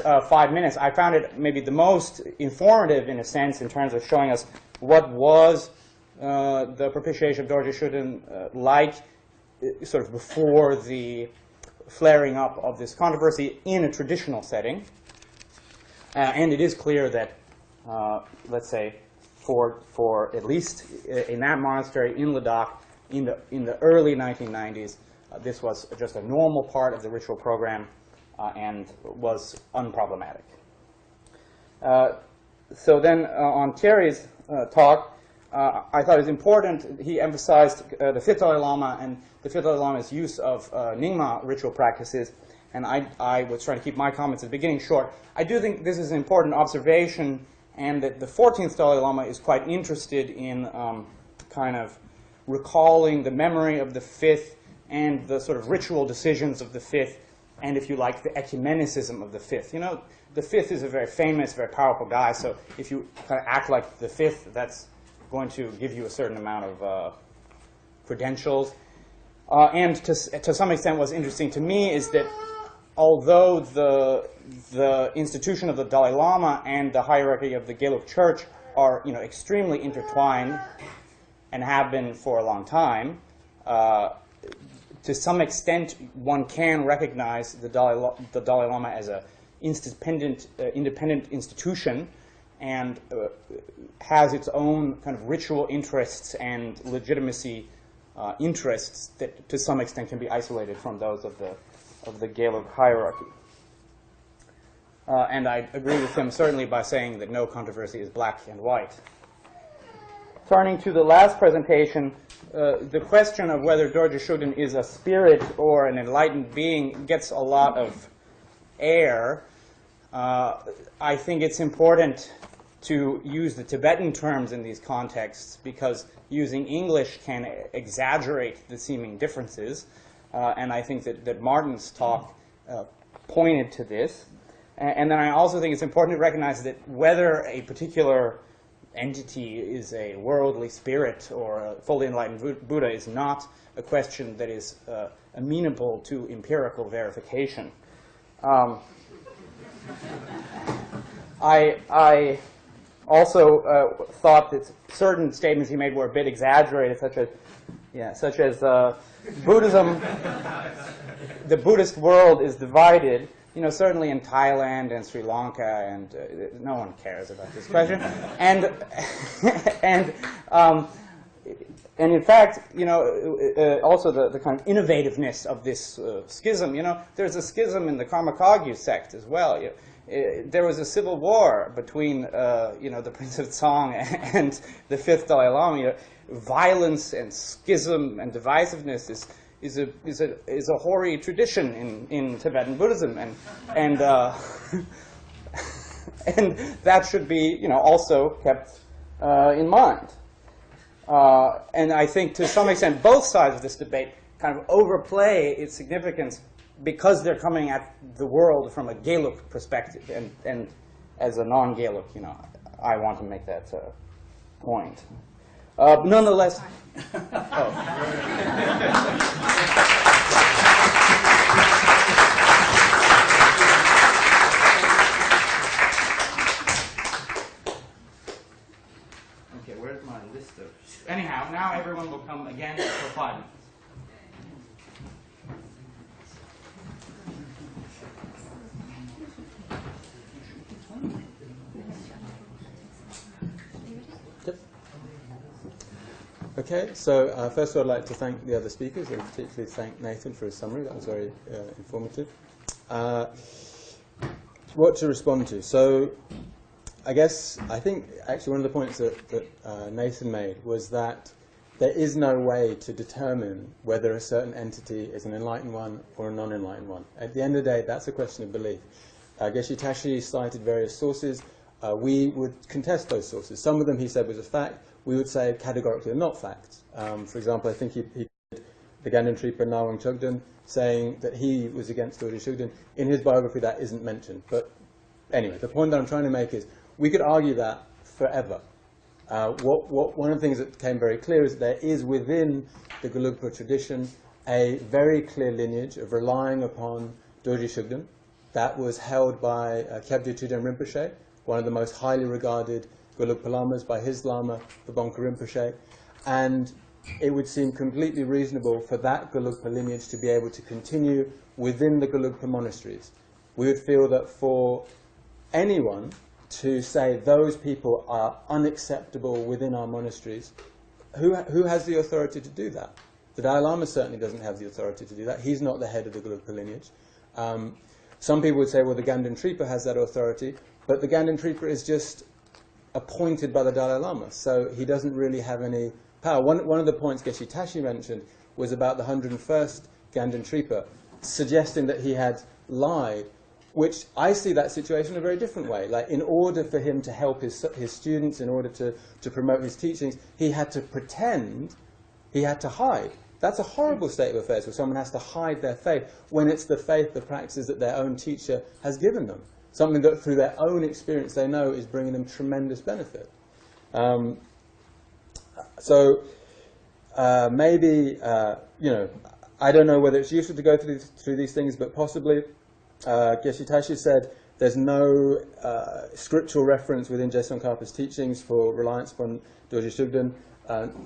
5 minutes. I found it maybe the most informative in a sense in terms of showing us what was the propitiation of Dorje Shugden like sort of before the flaring up of this controversy in a traditional setting. And it is clear that, let's say, for at least in that monastery in Ladakh in the early 1990s, this was just a normal part of the ritual program and was unproblematic. So then on Thierry's talk, I thought it was important. He emphasized the Fifth Dalai Lama and the Fifth Dalai Lama's use of Nyingma ritual practices. And I was trying to keep my comments at the beginning short. I do think this is an important observation, and that the 14th Dalai Lama is quite interested in kind of recalling the memory of the Fifth and the sort of ritual decisions of the Fifth, and if you like, the ecumenicism of the Fifth. The Fifth is a very famous, very powerful guy, so if you kind of act like the Fifth, that's going to give you a certain amount of credentials. And to some extent, what's interesting to me is that although the institution of the Dalai Lama and the hierarchy of the Gelug Church are extremely intertwined and have been for a long time, to some extent one can recognize the Dalai Lama as a independent institution and has its own kind of ritual interests and legitimacy interests that to some extent can be isolated from those of the Gelug hierarchy. And I agree with him certainly by saying that no controversy is black and white. Turning to the last presentation, the question of whether Dorje Shugden is a spirit or an enlightened being gets a lot of air. I think it's important to use the Tibetan terms in these contexts because using English can exaggerate the seeming differences. And I think that Martin's talk pointed to this. And then I also think it's important to recognize that whether a particular entity is a worldly spirit or a fully enlightened Buddha is not a question that is amenable to empirical verification. I also thought that certain statements he made were a bit exaggerated, such as Yeah, such as Buddhism. The Buddhist world is divided. You know, certainly in Thailand and Sri Lanka, and no one cares about this question. And in fact, you know, also the kind of innovativeness of this schism. You know, there's a schism in the Karma Kagyu sect as well. There was a civil war between, you know, the Prince of Tsang and the fifth Dalai Lama. You know, violence and schism and divisiveness is a hoary tradition in Tibetan Buddhism, and and that should be, you know, also kept in mind. And I think to some extent both sides of this debate kind of overplay its significance because they're coming at the world from a Gelug perspective, and as a non-Gelug, you know, I want to make that point. Nonetheless, okay, where's my list of... Anyhow, now everyone will come again for 5 minutes. Okay, so first of all, I'd like to thank the other speakers, and particularly thank Nathan for his summary. That was very informative. What to respond to? So I think actually one of the points that Nathan made was that there is no way to determine whether a certain entity is an enlightened one or a non-enlightened one. At the end of the day, that's a question of belief. Geshe Tashi cited various sources. We would contest those sources. Some of them he said was a fact. We would say categorically are not facts. For example, I think he did the Ganden Trippa Nawang Shugden saying that he was against Dorje Shugden. In his biography, that isn't mentioned. But anyway, the point that I'm trying to make is we could argue that forever. One of the things that became very clear is that there is within the Gelugpa tradition a very clear lineage of relying upon Dorje Shugden. That was held by Kyabje Tudem Rinpoche, one of the most highly regarded Gelugpa Lamas, by his Lama, the Bonka Rinpoche, and it would seem completely reasonable for that Gelugpa lineage to be able to continue within the Gelugpa monasteries. We would feel that for anyone to say those people are unacceptable within our monasteries, who has the authority to do that? The Dalai Lama certainly doesn't have the authority to do that. He's not the head of the Gelugpa lineage. Some people would say, well, the Ganden Trippa has that authority, but the Ganden Trippa is just appointed by the Dalai Lama, so he doesn't really have any power. One of the points Geshe Tashi mentioned was about the 101st Ganden Trippa, suggesting that he had lied, which I see that situation in a very different way. Like, in order for him to help his students, in order to promote his teachings, he had to pretend, he had to hide. That's a horrible state of affairs, where someone has to hide their faith when it's the faith, the practices that their own teacher has given them. Something that through their own experience they know is bringing them tremendous benefit. Maybe, you know, I don't know whether it's useful to go through these things, but possibly. Geshe Tashi said there's no scriptural reference within Je Tsongkhapa's teachings for reliance upon Dorje Shugden.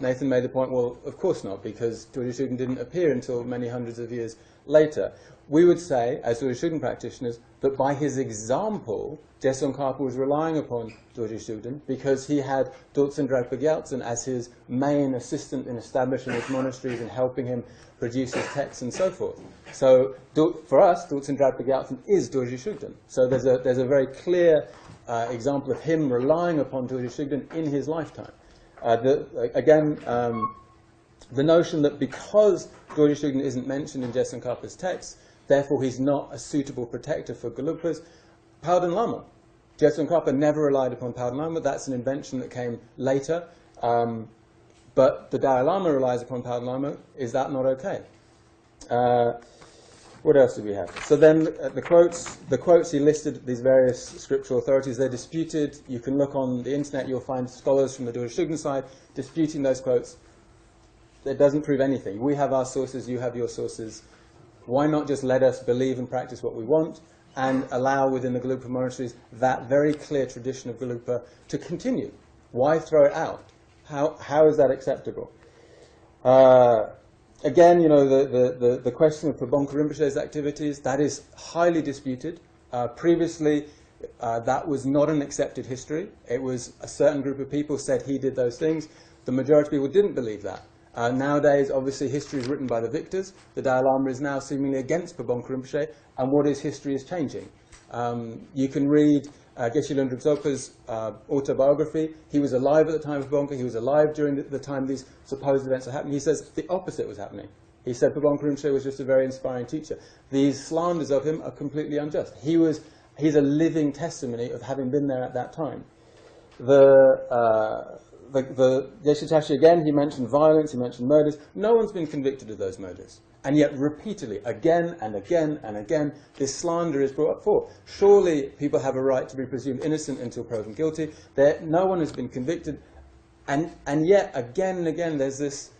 Nathan made the point, well, of course not, because Dorje Shugden didn't appear until many hundreds of years later. We would say, as Dorje Shugden practitioners, that by his example, Je Tsongkhapa was relying upon Dorje Shugden because he had Dortsen Dragpa Gyaltsen as his main assistant in establishing his monasteries and helping him produce his texts and so forth. So for us, Dortsen Dragpa Gyaltsen is Dorje Shugden. So there's a very clear example of him relying upon Dorje Shugden in his lifetime. The notion that because Dorje Shugden isn't mentioned in Je Tsongkhapa's texts, therefore he's not a suitable protector for Gelugpas. Pauden Lama. Je Tsongkhapa never relied upon Pauden Lama. That's an invention that came later. But the Dalai Lama relies upon Pauden Lama. Is that not okay? What else do we have? So then the quotes he listed, these various scriptural authorities, they're disputed. You can look on the internet, you'll find scholars from the Dorje Shugden side disputing those quotes. It doesn't prove anything. We have our sources, you have your sources. Why not just let us believe and practice what we want and allow within the Gelugpa monasteries that very clear tradition of Gelugpa to continue? Why throw it out? How is that acceptable? Again, you know, the question of Pabonka Rinpoche's activities, that is highly disputed. Previously, that was not an accepted history. It was a certain group of people said he did those things. The majority of people didn't believe that. Nowadays, obviously, history is written by the victors. The Dalai Lama is now seemingly against Pabonka Rinpoche, and what is history is changing. You can read Geshe Lundrup Zopa's autobiography. He was alive at the time of Pabonka. He was alive during the time these supposed events are happening. He says the opposite was happening. He said Pabonka Rinpoche was just a very inspiring teacher. These slanders of him are completely unjust. He's a living testimony of having been there at that time. The Geshe Tashi, again, he mentioned violence, he mentioned murders. No one's been convicted of those murders. And yet, repeatedly, again and again and again, this slander is brought up for. Surely people have a right to be presumed innocent until proven guilty. No one has been convicted. And yet, again and again, there's this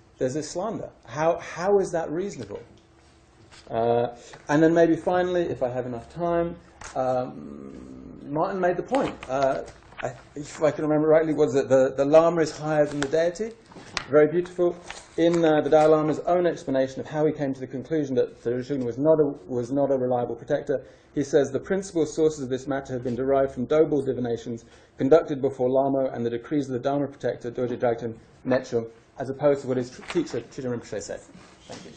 slander. How is that reasonable? And then maybe finally, if I have enough time, Martin made the point. If I can remember rightly, was that the Lama is higher than the deity. Very beautiful. In the Dalai Lama's own explanation of how he came to the conclusion that Shugden was not a reliable protector, he says the principal sources of this matter have been derived from Dhogyal divinations conducted before Lama and the decrees of the Dharma protector, Dorje Dragten Netchung, as opposed to what his teacher, Chidam Rinpoche, said. Thank you.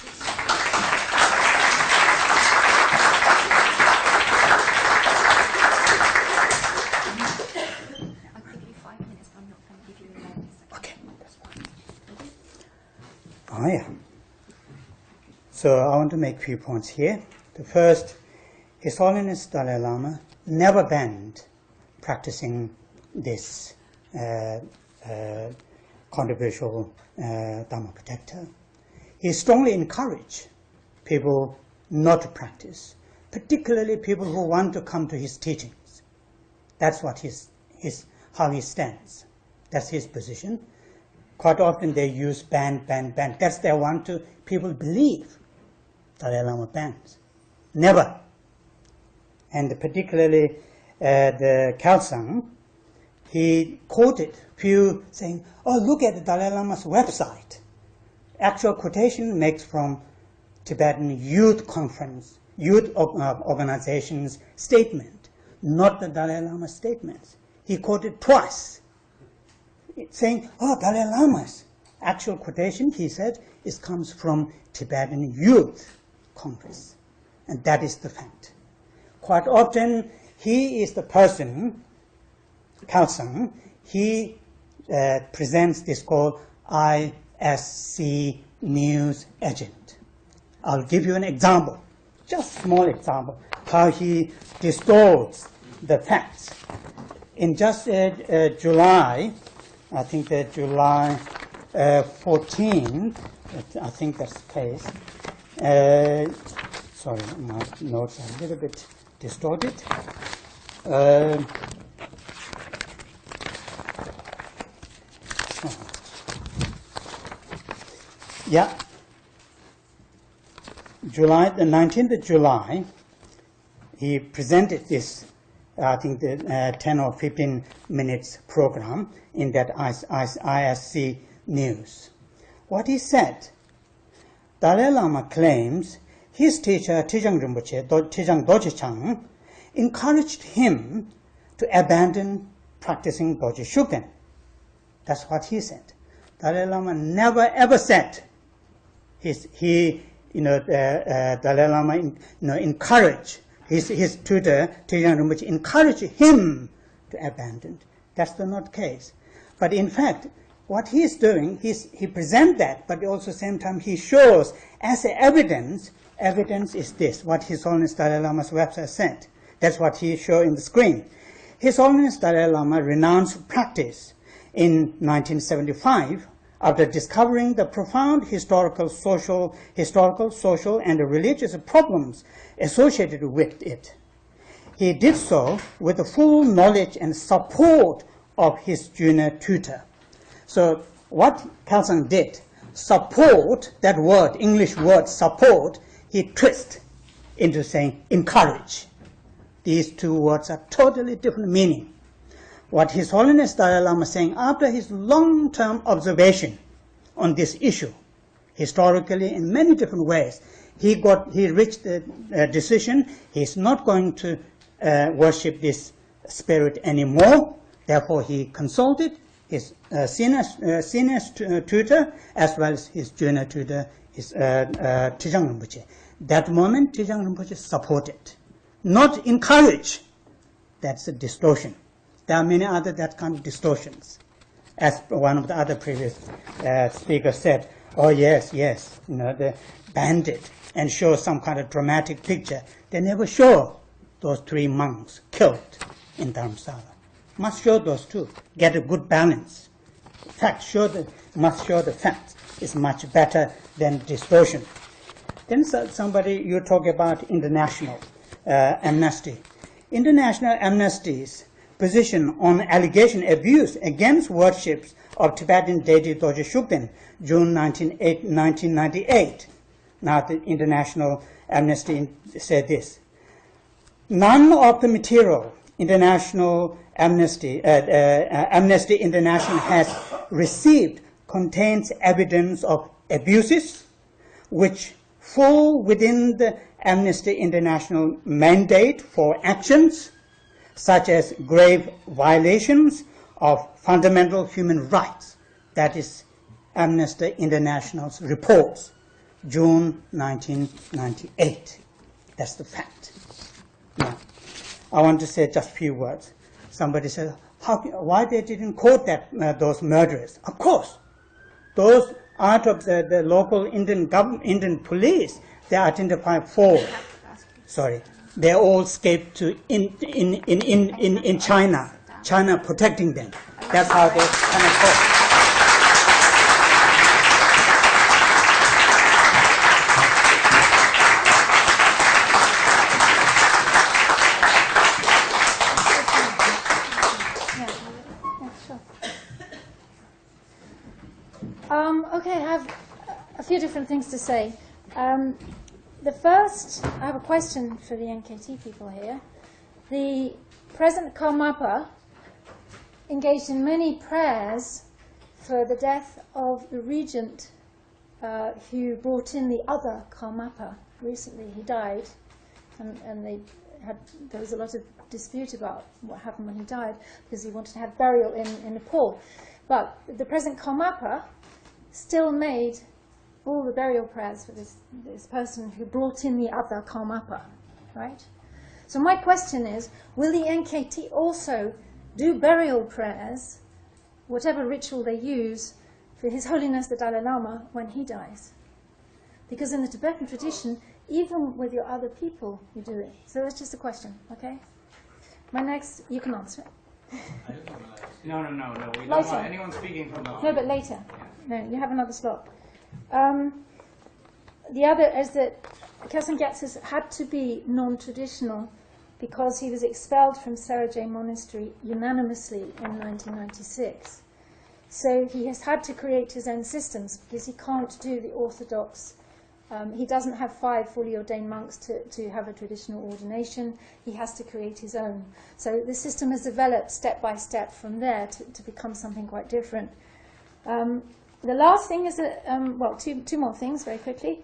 Oh, yeah. So I want to make a few points here. The first, His Holiness Dalai Lama never banned practicing this controversial Dharma protector. He strongly encouraged people not to practice, particularly people who want to come to his teachings. That's what how he stands. That's his position. Quite often they use ban. That's their want to. People believe Dalai Lama bans. Never. And particularly the Khalsang, he quoted few saying, oh, look at the Dalai Lama's website. Actual quotation makes from Tibetan Youth Conference, Youth Organization's statement, not the Dalai Lama's statements. He quoted twice, saying, oh, Dalai Lama's actual quotation, he said, comes from Tibetan Youth Congress. And that is the fact. Quite often, he is the person, Khalsang, he presents this called ISC News Agent. I'll give you an example, just a small example, how he distorts the facts. In just July, I think that July 14, I think that's the case. Sorry, my notes are a little bit distorted. Yeah, July, the 19th of July, he presented this, I think, the 10 or 15 minutes program in that ISC News. What he said, Dalai Lama claims his teacher, Trijang Rinpoche, Trijang Dorje Chang, encouraged him to abandon practicing Dorje Shugden. That's what he said. Dalai Lama never ever said Dalai Lama encouraged his tutor, Trijang Rinpoche, encouraged him to abandon. That's not the case. But in fact, what he is doing, he presents that, but also at the same time he shows as evidence is this, what His Holiness Dalai Lama's website said. That's what he showed in the screen. His Holiness Dalai Lama renounced practice in 1975 after discovering the profound historical, social, and religious problems associated with it. He did so with the full knowledge and support of his junior tutor. So what Khalsang did, support, that word, English word support, he twisted into saying encourage. These two words are totally different meaning. What His Holiness Dalai Lama is saying after his long-term observation on this issue, historically, in many different ways. He reached a decision. He's not going to worship this spirit anymore. Therefore, he consulted his senior tutor as well as his junior tutor, his Trijang Rinpoche. That moment, Trijang Rinpoche supported, not encourage. That's a distortion. There are many other that kind of distortions. As one of the other previous speakers said, oh yes, they banned it and show some kind of dramatic picture. They never show those 3 monks killed in Dharamsala. Must show those two. Get a good balance. Must show the facts. It's much better than distortion. Then somebody, you talk about international amnesty. International amnesty's position on allegation abuse against worships of Tibetan deity Dhogyal Shugden, June 1998. Now the International Amnesty said this. None of the material International Amnesty International has received contains evidence of abuses which fall within the Amnesty International mandate for actions such as grave violations of fundamental human rights. That is Amnesty International's reports, June 1998. That's the fact. Now, I want to say just a few words. Somebody said, why they didn't quote those murderers? Of course, those out of the local Indian police, they identified 4. Sorry, they all escaped to in China. China protecting them. That's how they kind of fought. Okay, I have a few different things to say. The first, I have a question for the NKT people here. The present Karmapa engaged in many prayers for the death of the regent who brought in the other Karmapa. Recently he died, and there was a lot of dispute about what happened when he died, because he wanted to have burial in Nepal. But the present Karmapa still made all the burial prayers for this person who brought in the other Karmapa, right? So my question is, will the NKT also do burial prayers, whatever ritual they use, for His Holiness the Dalai Lama when he dies? Because in the Tibetan tradition, even with your other people, you do it. So that's just a question, okay? My next, you can answer it. No. We don't Later. want anyone speaking from the No, but later. No, you have another slot. The other is that Kelsang Gyatso had to be non-traditional because he was expelled from Serajay Monastery unanimously in 1996. So he has had to create his own systems because he can't do the orthodox. He doesn't have 5 fully ordained monks to have a traditional ordination. He has to create his own. So the system has developed step by step from there to become something quite different. The last thing is that, well, two more things very quickly.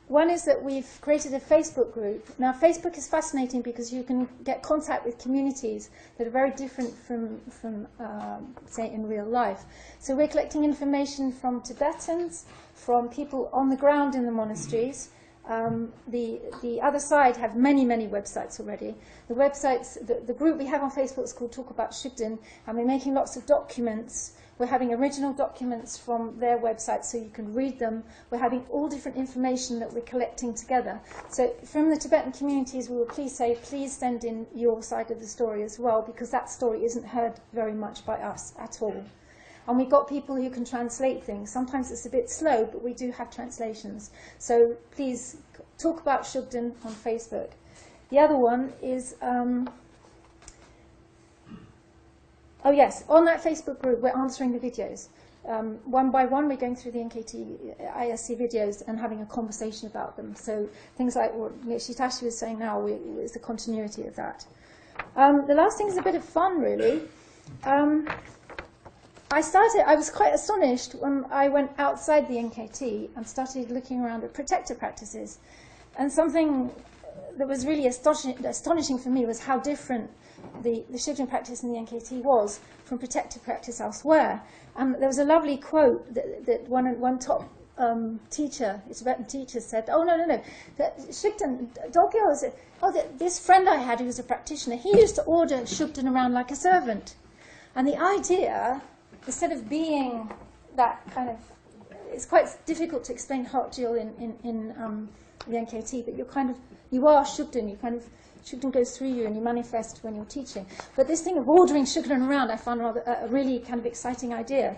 One is that we've created a Facebook group. Now, Facebook is fascinating because you can get contact with communities that are very different from say, in real life. So we're collecting information from Tibetans, from people on the ground in the monasteries. The other side have many websites already. The websites, the group we have on Facebook is called Talk About Shugden, and we're making lots of documents. We're having original documents from their website so you can read them. We're having all different information that we're collecting together. So from the Tibetan communities, we will please send in your side of the story as well, because that story isn't heard very much by us at all. And we've got people who can translate things. Sometimes it's a bit slow, but we do have translations. So please Talk About Shugden on Facebook. The other one is... oh yes, on that Facebook group, we're answering the videos. One by one, we're going through the NKT ISC videos and having a conversation about them. So things like what Shitashi was saying now is the continuity of that. The last thing is a bit of fun, really. I was quite astonished when I went outside the NKT and started looking around at protector practices. And something that was really astonishing for me was how different the Shugden practice in the NKT was from protector practice elsewhere. There was a lovely quote that one top teacher, a Tibetan teacher, said, "Oh, no, that Shugden, Dhogyal is this friend I had who was a practitioner, he used to order Shugden around like a servant." And the idea, instead of being that kind of, it's quite difficult to explain Dhogyal in the NKT, but you are Shugden, Shugden goes through you and you manifest when you're teaching. But this thing of ordering Shugden around I found a really kind of exciting idea.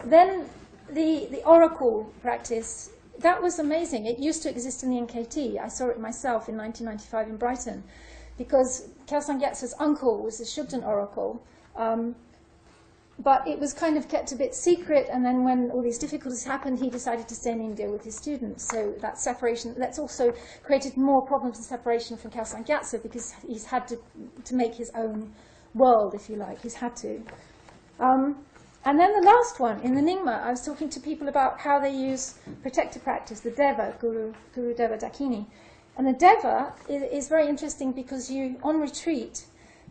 Then the oracle practice, that was amazing. It used to exist in the NKT. I saw it myself in 1995 in Brighton, because Kelsang Gyatso's uncle was a Shugden oracle. But it was kind of kept a bit secret, and then when all these difficulties happened, he decided to stay in India with his students. So that separation, that's also created more problems and separation from Kelsang Gyatso, because he's had to make his own world, if you like. He's had to. And then the last one, in the Nyingma, I was talking to people about how they use protector practice, the Deva, Guru Deva Dakini. And the Deva is very interesting because on retreat,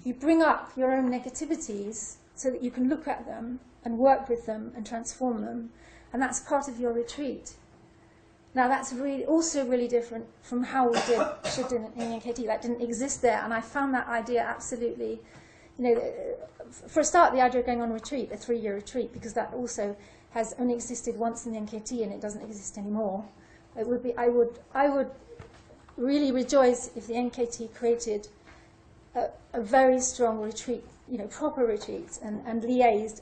you bring up your own negativities so that you can look at them and work with them and transform them. And that's part of your retreat. Now that's also really different from how we did Shugden in NKT. That didn't exist there, and I found that idea absolutely, for a start, the idea of going on retreat, a 3-year retreat, because that also has only existed once in the NKT and it doesn't exist anymore. I would really rejoice if the NKT created a very strong retreat, proper retreats, and liaised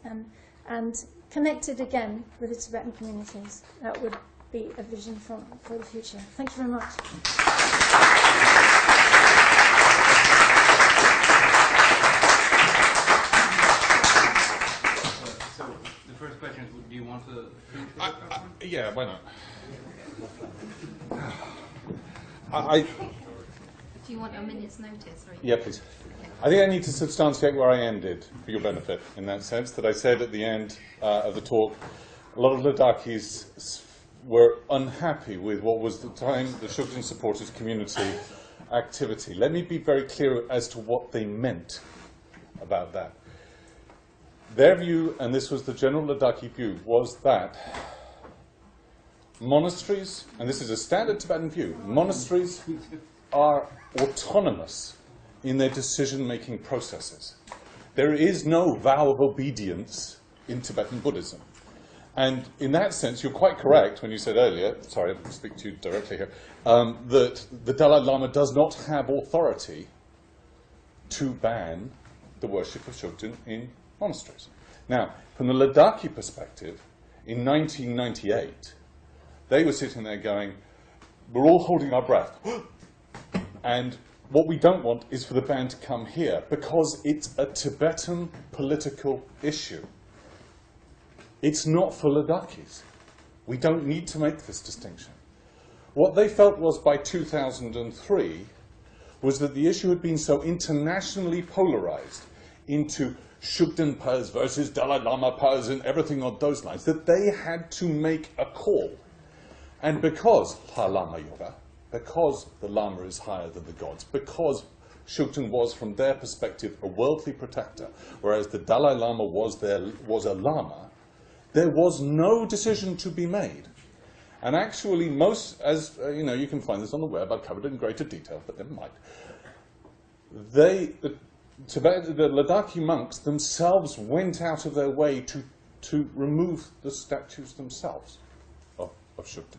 and connected again with the Tibetan communities. That would be a vision for the future. Thank you very much. So the first question is, do you want to? Yeah, why not? Do you want a minute's notice? Or Yeah, please. I think I need to substantiate where I ended for your benefit, in that sense, that I said at the end of the talk, a lot of Ladakis were unhappy with what was at the time the Shugden supporters community activity. Let me be very clear as to what they meant about that. Their view, and this was the general Ladakhi view, was that monasteries, and this is a standard Tibetan view, monasteries are autonomous in their decision-making processes. There is no vow of obedience in Tibetan Buddhism. And in that sense, you're quite correct when you said earlier, sorry, I'll speak to you directly here, that the Dalai Lama does not have authority to ban the worship of Shugden in monasteries. Now, from the Ladakhi perspective, in 1998, they were sitting there going, we're all holding our breath. And what we don't want is for the ban to come here, because it's a Tibetan political issue. It's not for Ladakhis. We don't need to make this distinction. What they felt was by 2003 was that the issue had been so internationally polarized into Shugden Paz versus Dalai Lama Paz and everything on those lines, that they had to make a call. And because Lama Yoga, because the Lama is higher than the gods, because Shugden was, from their perspective, a worldly protector, whereas the Dalai Lama was a Lama, there was no decision to be made. And actually, as you can find this on the web, I've covered it in greater detail, but never mind. The Ladakhi monks themselves went out of their way to remove the statues themselves of Shugden.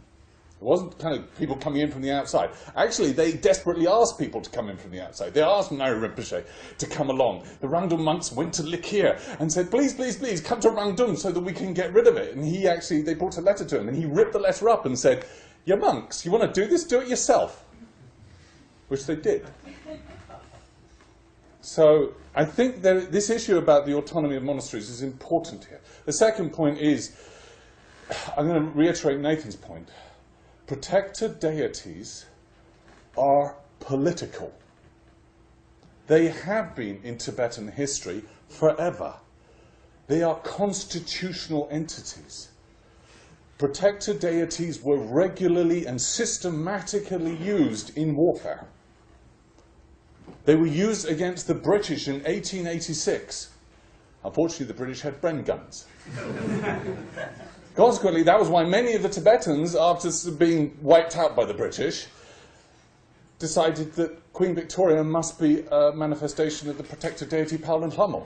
It wasn't kind of people coming in from the outside. Actually, they desperately asked people to come in from the outside. They asked Nari Rinpoche to come along. The Rangdum monks went to Likir and said, please, please, please, come to Rangdum so that we can get rid of it. And they brought a letter to him, and he ripped the letter up and said, you monks, you want to do this? Do it yourself. Which they did. So I think this issue about the autonomy of monasteries is important here. The second point is, I'm going to reiterate Nathan's point. Protector deities are political. They have been in Tibetan history forever. They are constitutional entities. Protector deities were regularly and systematically used in warfare. They were used against the British in 1886. Unfortunately, the British had Bren guns. Consequently, that was why many of the Tibetans, after being wiped out by the British, decided that Queen Victoria must be a manifestation of the protector deity Paolin Lama,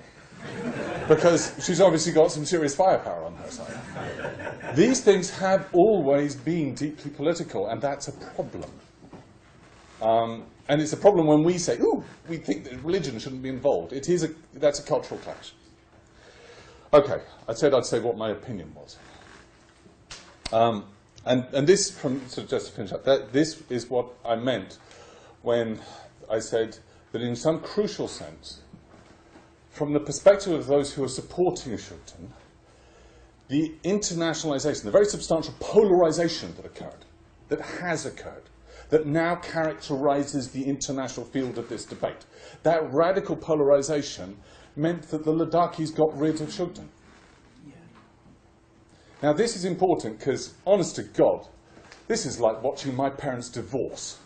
because she's obviously got some serious firepower on her side. These things have always been deeply political, and that's a problem. And it's a problem when we say, ooh, we think that religion shouldn't be involved. That's a cultural clash. Okay, I said I'd say what my opinion was. And this, just to finish up, this is what I meant when I said that in some crucial sense, from the perspective of those who are supporting Shugden, the internationalization, the very substantial polarization that has occurred, that now characterizes the international field of this debate, that radical polarization meant that the Ladakis got rid of Shugden. Now this is important because, honest to God, this is like watching my parents divorce.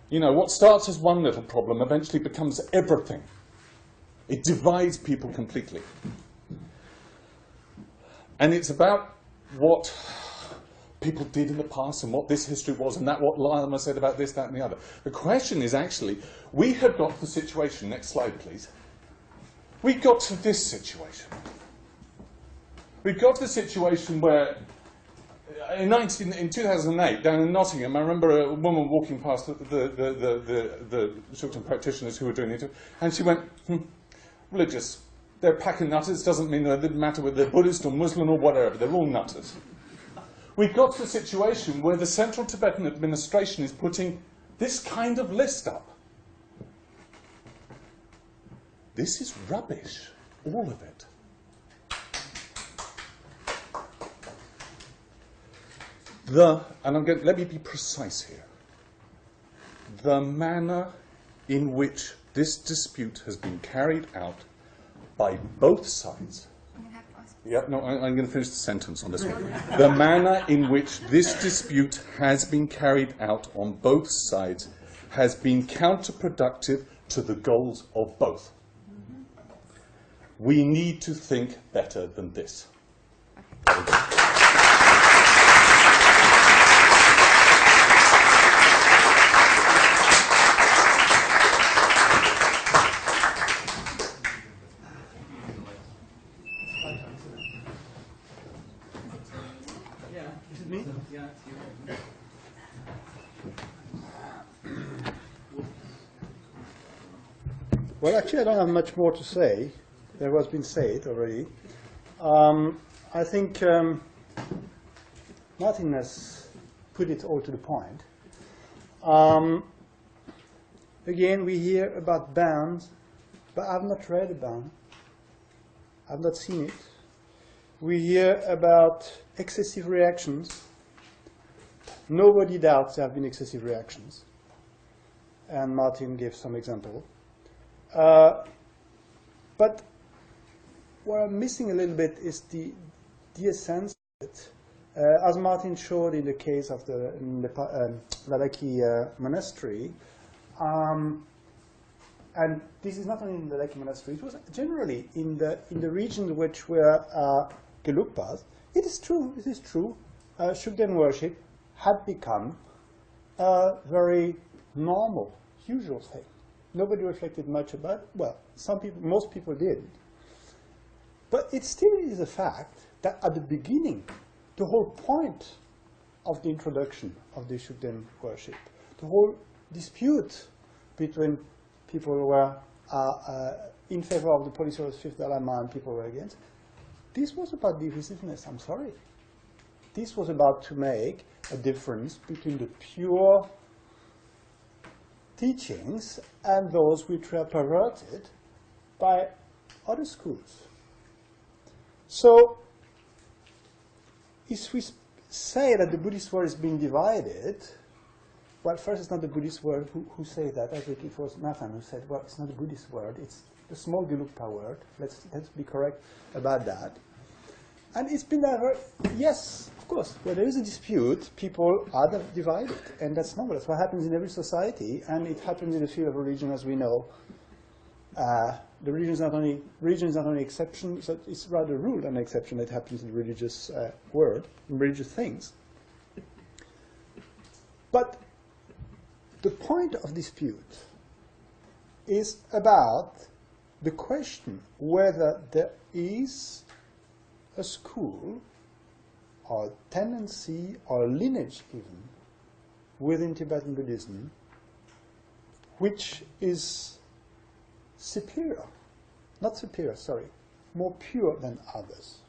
You know, what starts as one little problem eventually becomes everything. It divides people completely. And it's about what people did in the past and what this history was and that what Lama said about this, that and the other. The question is actually, we have got to the situation, next slide please, we got to this situation. We got to the situation where in 2008, down in Nottingham, I remember a woman walking past the Shugden practitioners who were doing it, and she went, religious. They're packing nutters. Doesn't mean that it doesn't matter whether they're Buddhist or Muslim or whatever. They're all nutters. We got to the situation where the Central Tibetan administration is putting this kind of list up. This is rubbish, all of it. Let me be precise here. The manner in which this dispute has been carried out by both sides. Yeah, no, I'm going to finish the sentence on this one. The manner in which this dispute has been carried out on both sides has been counterproductive to the goals of both. We need to think better than this. Well, actually, I don't have much more to say. There has been said already. I think Martin has put it all to the point. Again, we hear about bans, but I've not read a ban. I've not seen it. We hear about excessive reactions. Nobody doubts there have been excessive reactions. And Martin gave some example. But what I'm missing a little bit is the essence of it. As Martin showed in the case of the Ladakhi monastery, and this is not only in the Ladakhi monastery, it was generally in the region which were Gelugpas. It is true, Shugden worship had become a very normal, usual thing. Nobody reflected much about it. Well, some people, most people did. But it still is a fact that at the beginning, the whole point of the introduction of the Shugden worship, the whole dispute between people who were in favor of the policy of the fifth Dalai Lama and people who were against, this was about divisiveness, I'm sorry. This was about to make a difference between the pure teachings and those which were perverted by other schools. So, if we say that the Buddhist world is being divided, well, first, it's not the Buddhist word. Who say that? I think it was Nathan who said, well, it's not a Buddhist word. It's the small Gelugpa word. Let's be correct about that. And it's been never, yes, of course, where there is a dispute, people are divided, and that's normal. That's what happens in every society, and it happens in the field of religion, as we know. The religion is not only exception, so it's rather rule than exception that happens in the religious world, in religious things. But the point of dispute is about the question whether there is a school or tendency or lineage even within Tibetan Buddhism which is superior, not superior, sorry, more pure than others.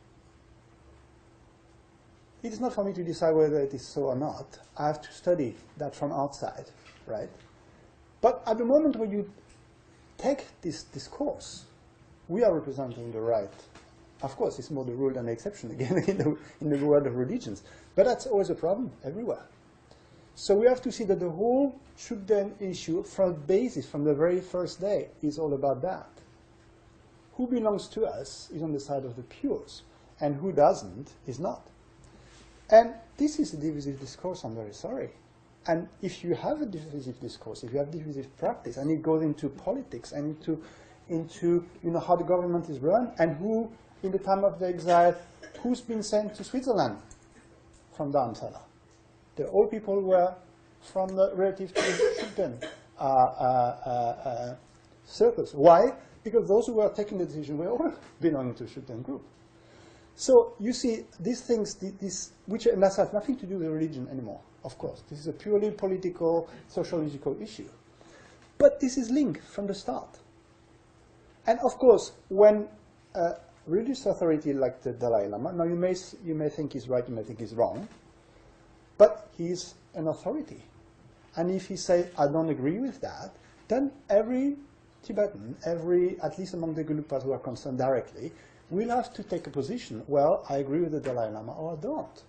It is not for me to decide whether it is so or not. I have to study that from outside, right? But at the moment when you take this discourse, we are representing the right. Of course, it's more the rule than the exception again in the world of religions. But that's always a problem everywhere. So we have to see that the whole Shugden issue from basis, from the very first day, is all about that. Who belongs to us is on the side of the pures, and who doesn't is not. And this is a divisive discourse, I'm very sorry. And if you have a divisive discourse, if you have divisive practice, and it goes into politics and into how the government is run, and who, in the time of the exile, who's been sent to Switzerland from Dharamsala? The old people were from the relative to Shugden circles. Why? Because those who were taking the decision were all belonging to the Shugden group. So you see, these things, and that has nothing to do with religion anymore, of course. This is a purely political, sociological issue. But this is linked from the start. And of course, when a religious authority like the Dalai Lama, now you may think he's right, you may think he's wrong, but he's an authority. And if he says, I don't agree with that, then every Tibetan, at least among the Gelugpas who are concerned directly, will have to take a position, well, I agree with the Dalai Lama or I don't.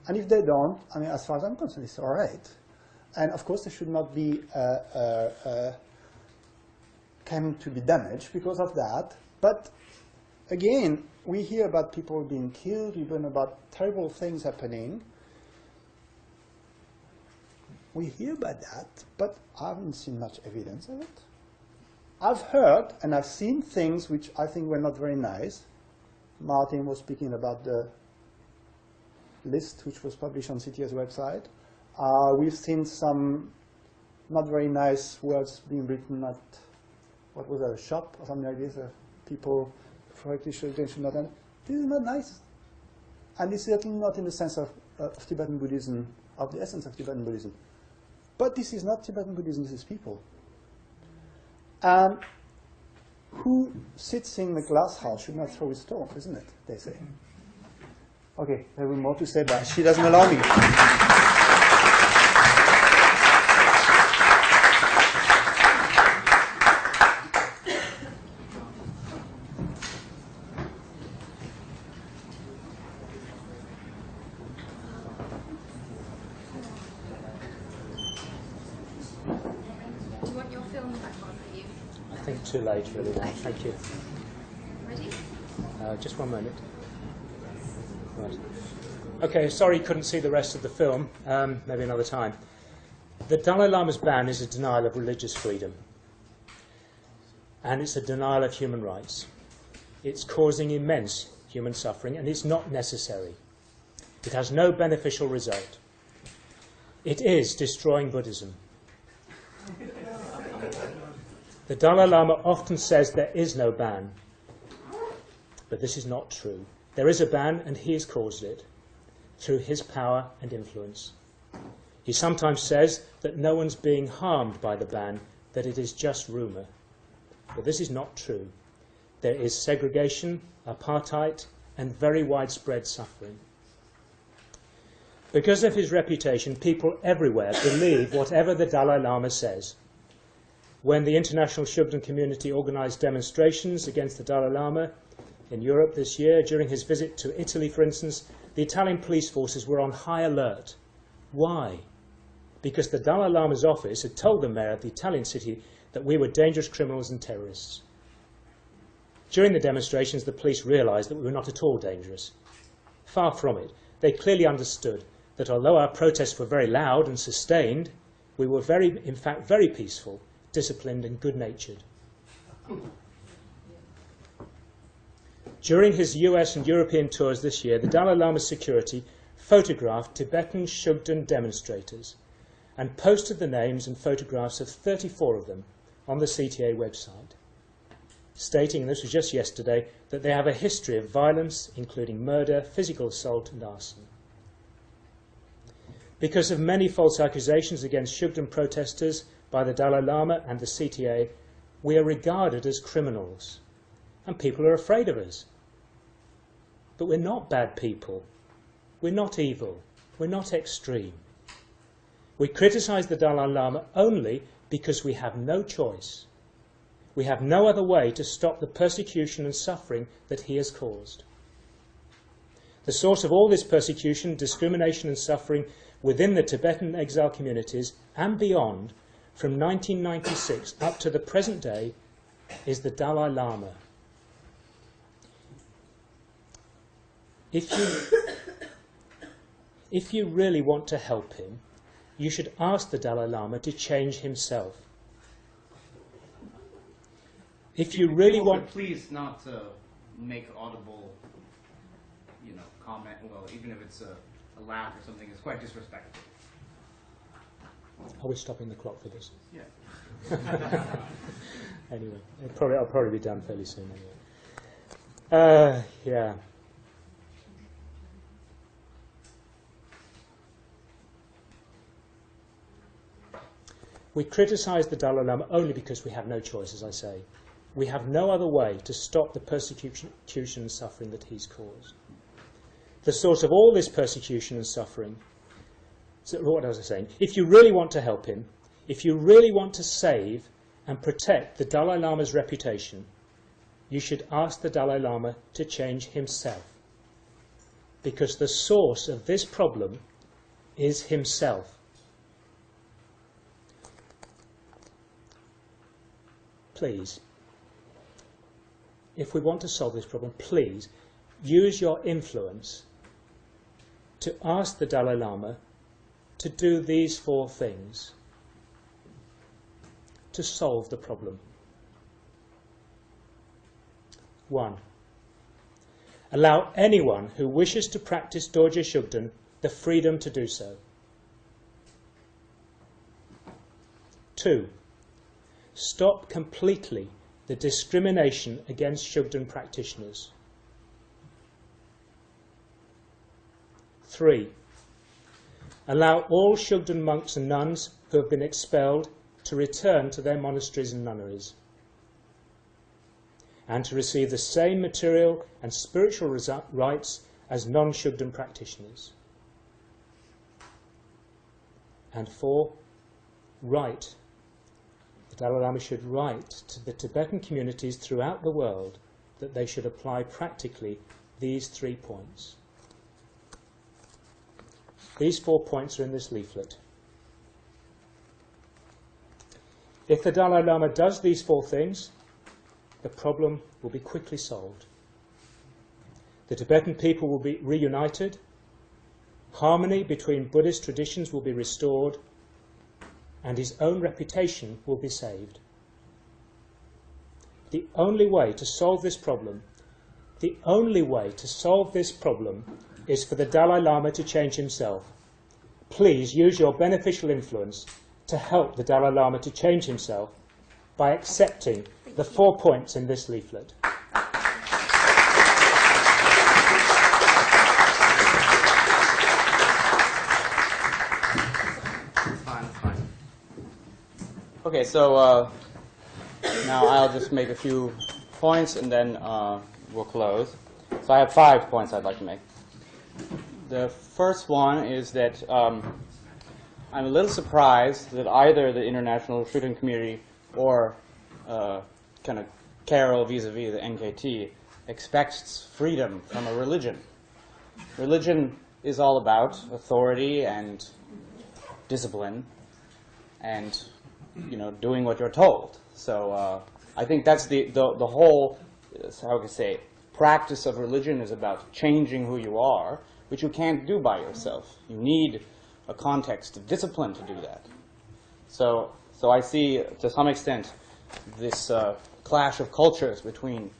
And if they don't, I mean, as far as I'm concerned, it's all right. And of course, there should not be came to be damaged because of that. But again, we hear about people being killed, we learn about terrible things happening. We hear about that, but I haven't seen much evidence of it. I've heard and I've seen things which I think were not very nice. Martin was speaking about the list which was published on CTS website. We've seen some not very nice words being written at, what was that, a shop or something like this, people correctly should not. This is not nice. And it's certainly not in the sense of Tibetan Buddhism, of the essence of Tibetan Buddhism. But this is not Tibetan Buddhism, this is people. And who sits in the glass house should not throw a stone, isn't it, they say. Okay, there will be more to say, but she doesn't allow me. Too late, really, now. Thank you. Ready? Just one moment. Right. Okay, sorry you couldn't see the rest of the film. Maybe another time. The Dalai Lama's ban is a denial of religious freedom. And it's a denial of human rights. It's causing immense human suffering, and it's not necessary. It has no beneficial result. It is destroying Buddhism. The Dalai Lama often says there is no ban, but this is not true. There is a ban, and he has caused it through his power and influence. He sometimes says that no one's being harmed by the ban, that it is just rumour. But this is not true. There is segregation, apartheid, and very widespread suffering. Because of his reputation, people everywhere believe whatever the Dalai Lama says. When the international Shugden community organised demonstrations against the Dalai Lama in Europe this year, during his visit to Italy, for instance, the Italian police forces were on high alert. Why? because the Dalai Lama's office had told the mayor of the Italian city that we were dangerous criminals and terrorists. During the demonstrations, the police realised that we were not at all dangerous. Far from it. They clearly understood that although our protests were very loud and sustained, we were in fact very peaceful, disciplined and good-natured. During his US and European tours this year, the Dalai Lama's security photographed Tibetan Shugden demonstrators and posted the names and photographs of 34 of them on the CTA website, stating, and this was just yesterday, that they have a history of violence, including murder, physical assault and arson. Because of many false accusations against Shugden protesters by the Dalai Lama and the CTA, we are regarded as criminals, and people are afraid of us. But we're not bad people. We're not evil. We're not extreme. We criticise the Dalai Lama only because we have no choice. We have no other way to stop the persecution and suffering that he has caused. The source of all this persecution, discrimination and suffering within the Tibetan exile communities and beyond, from 1996 up to the present day, is the Dalai Lama. If you really want to help him, you should ask the Dalai Lama to change himself. If you really want, please not to make audible, comment. Well, even if it's a laugh or something, it's quite disrespectful. Are we stopping the clock for this? Yeah. Anyway, I'll probably be done fairly soon. Anyway. Yeah. We criticise the Dalai Lama only because we have no choice, as I say. We have no other way to stop the persecution and suffering that he's caused. The source of all this persecution and suffering, so what was I saying? If you really want to help him, if you really want to save and protect the Dalai Lama's reputation, you should ask the Dalai Lama to change himself. Because the source of this problem is himself. Please, if we want to solve this problem, please use your influence to ask the Dalai Lama to do these 4 things to solve the problem. 1. Allow anyone who wishes to practice Dorje Shugden the freedom to do so. 2. Stop completely the discrimination against Shugden practitioners. 3. Allow all Shugden monks and nuns who have been expelled to return to their monasteries and nunneries, and to receive the same material and spiritual rights as non-Shugden practitioners. And 4. Write. The Dalai Lama should write to the Tibetan communities throughout the world that they should apply practically these 3 points. These 4 points are in this leaflet. If the Dalai Lama does these 4 things, the problem will be quickly solved. The Tibetan people will be reunited, harmony between Buddhist traditions will be restored, and his own reputation will be saved. The only way to solve this problem, is for the Dalai Lama to change himself. Please use your beneficial influence to help the Dalai Lama to change himself by accepting the 4 points in this leaflet. Okay, so now I'll just make a few points and then we'll close. So I have 5 points I'd like to make. The first one is that I'm a little surprised that either the international Shugden community or kind of Carol vis-a-vis the NKT expects freedom from a religion. Religion is all about authority and discipline and doing what you're told. So I think that's the whole, how can I say, practice of religion is about changing who you are, which you can't do by yourself. You need a context of discipline to do that. So I see, to some extent, this clash of cultures between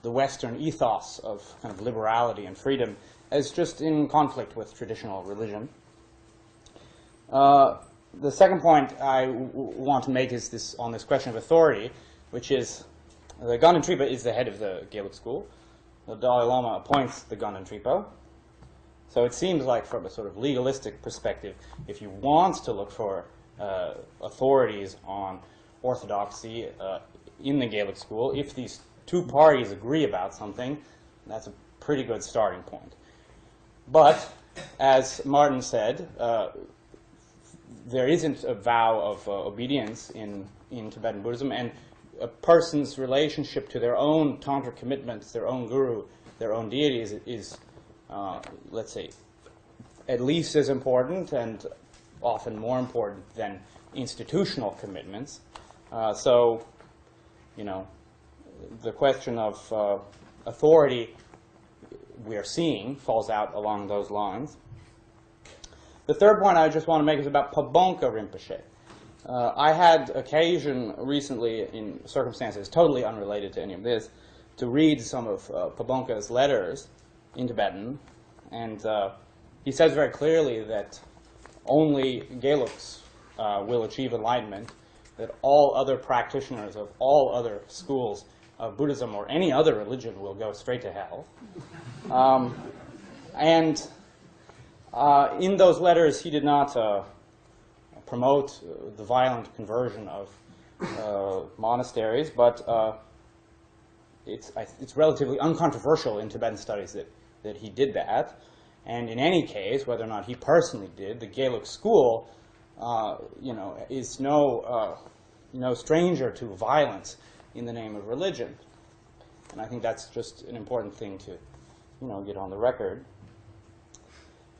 the Western ethos of kind of liberality and freedom as just in conflict with traditional religion. The second point I want to make is this on this question of authority, which is the Ganden Tripa is the head of the Gaelic school. The Dalai Lama appoints the Ganden Tripa. So it seems like from a sort of legalistic perspective, if you want to look for authorities on orthodoxy in the Gaelic school, if these two parties agree about something, that's a pretty good starting point. But, as Martin said, there isn't a vow of obedience in Tibetan Buddhism, and a person's relationship to their own tantric commitments, their own guru, their own deity is let's say, at least as important and often more important than institutional commitments. So, the question of authority we are seeing falls out along those lines. The third point I just want to make is about Pabonka Rinpoche. I had occasion recently, in circumstances totally unrelated to any of this, to read some of Pabonka's letters in Tibetan, and he says very clearly that only Gaelics will achieve enlightenment, that all other practitioners of all other schools of Buddhism or any other religion will go straight to hell. And in those letters, he did not promote the violent conversion of monasteries, but it's relatively uncontroversial in Tibetan studies that he did that. And in any case, whether or not he personally did, the Gaelic school, is no stranger to violence in the name of religion. And I think that's just an important thing to, get on the record.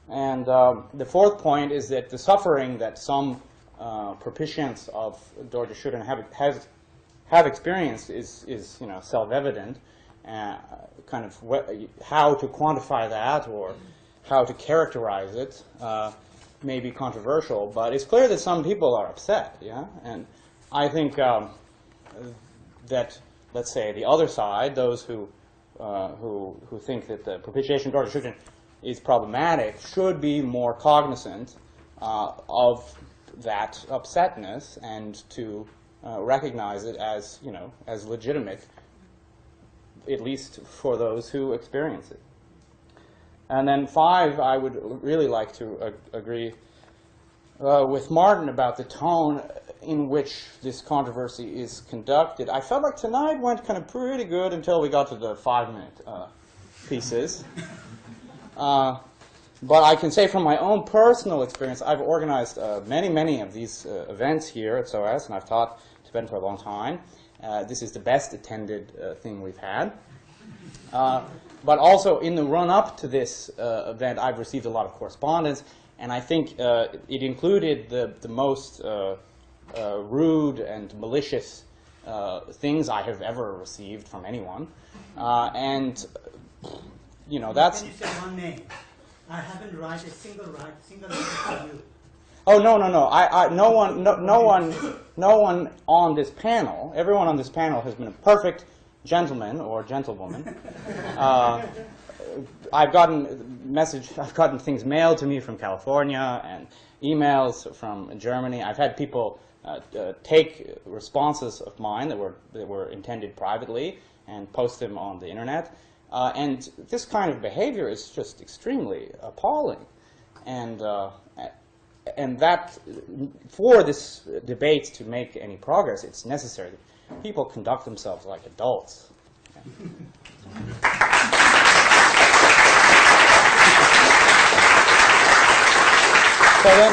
And the fourth point is that the suffering that some propitiants of Dorje Shugden have experienced is self-evident. Kind of how to quantify that or how to characterize it may be controversial, but it's clear that some people are upset. Yeah, and I think that, let's say, the other side, those who think that the propitiation of Dorje Shugden is problematic, should be more cognizant of that upsetness and to recognize it as, as legitimate, at least for those who experience it. And then 5, I would really like to agree with Martin about the tone in which this controversy is conducted. I felt like tonight went kind of pretty good until we got to the 5-minute pieces. But I can say from my own personal experience, I've organized many of these events here at SOAS, and I've taught Tibetan for a long time. This is the best attended thing we've had. But also in the run-up to this event, I've received a lot of correspondence, and I think it included the most rude and malicious things I have ever received from anyone. And, that's... Can you say one name? I haven't write a single letter to you. Oh, no. No one on this panel, everyone on this panel has been a perfect gentleman or gentlewoman. I've gotten things mailed to me from California and emails from Germany. I've had people take responses of mine that were intended privately and post them on the internet. And this kind of behavior is just extremely appalling. And that, for this debate to make any progress, it's necessary that people conduct themselves like adults. So then,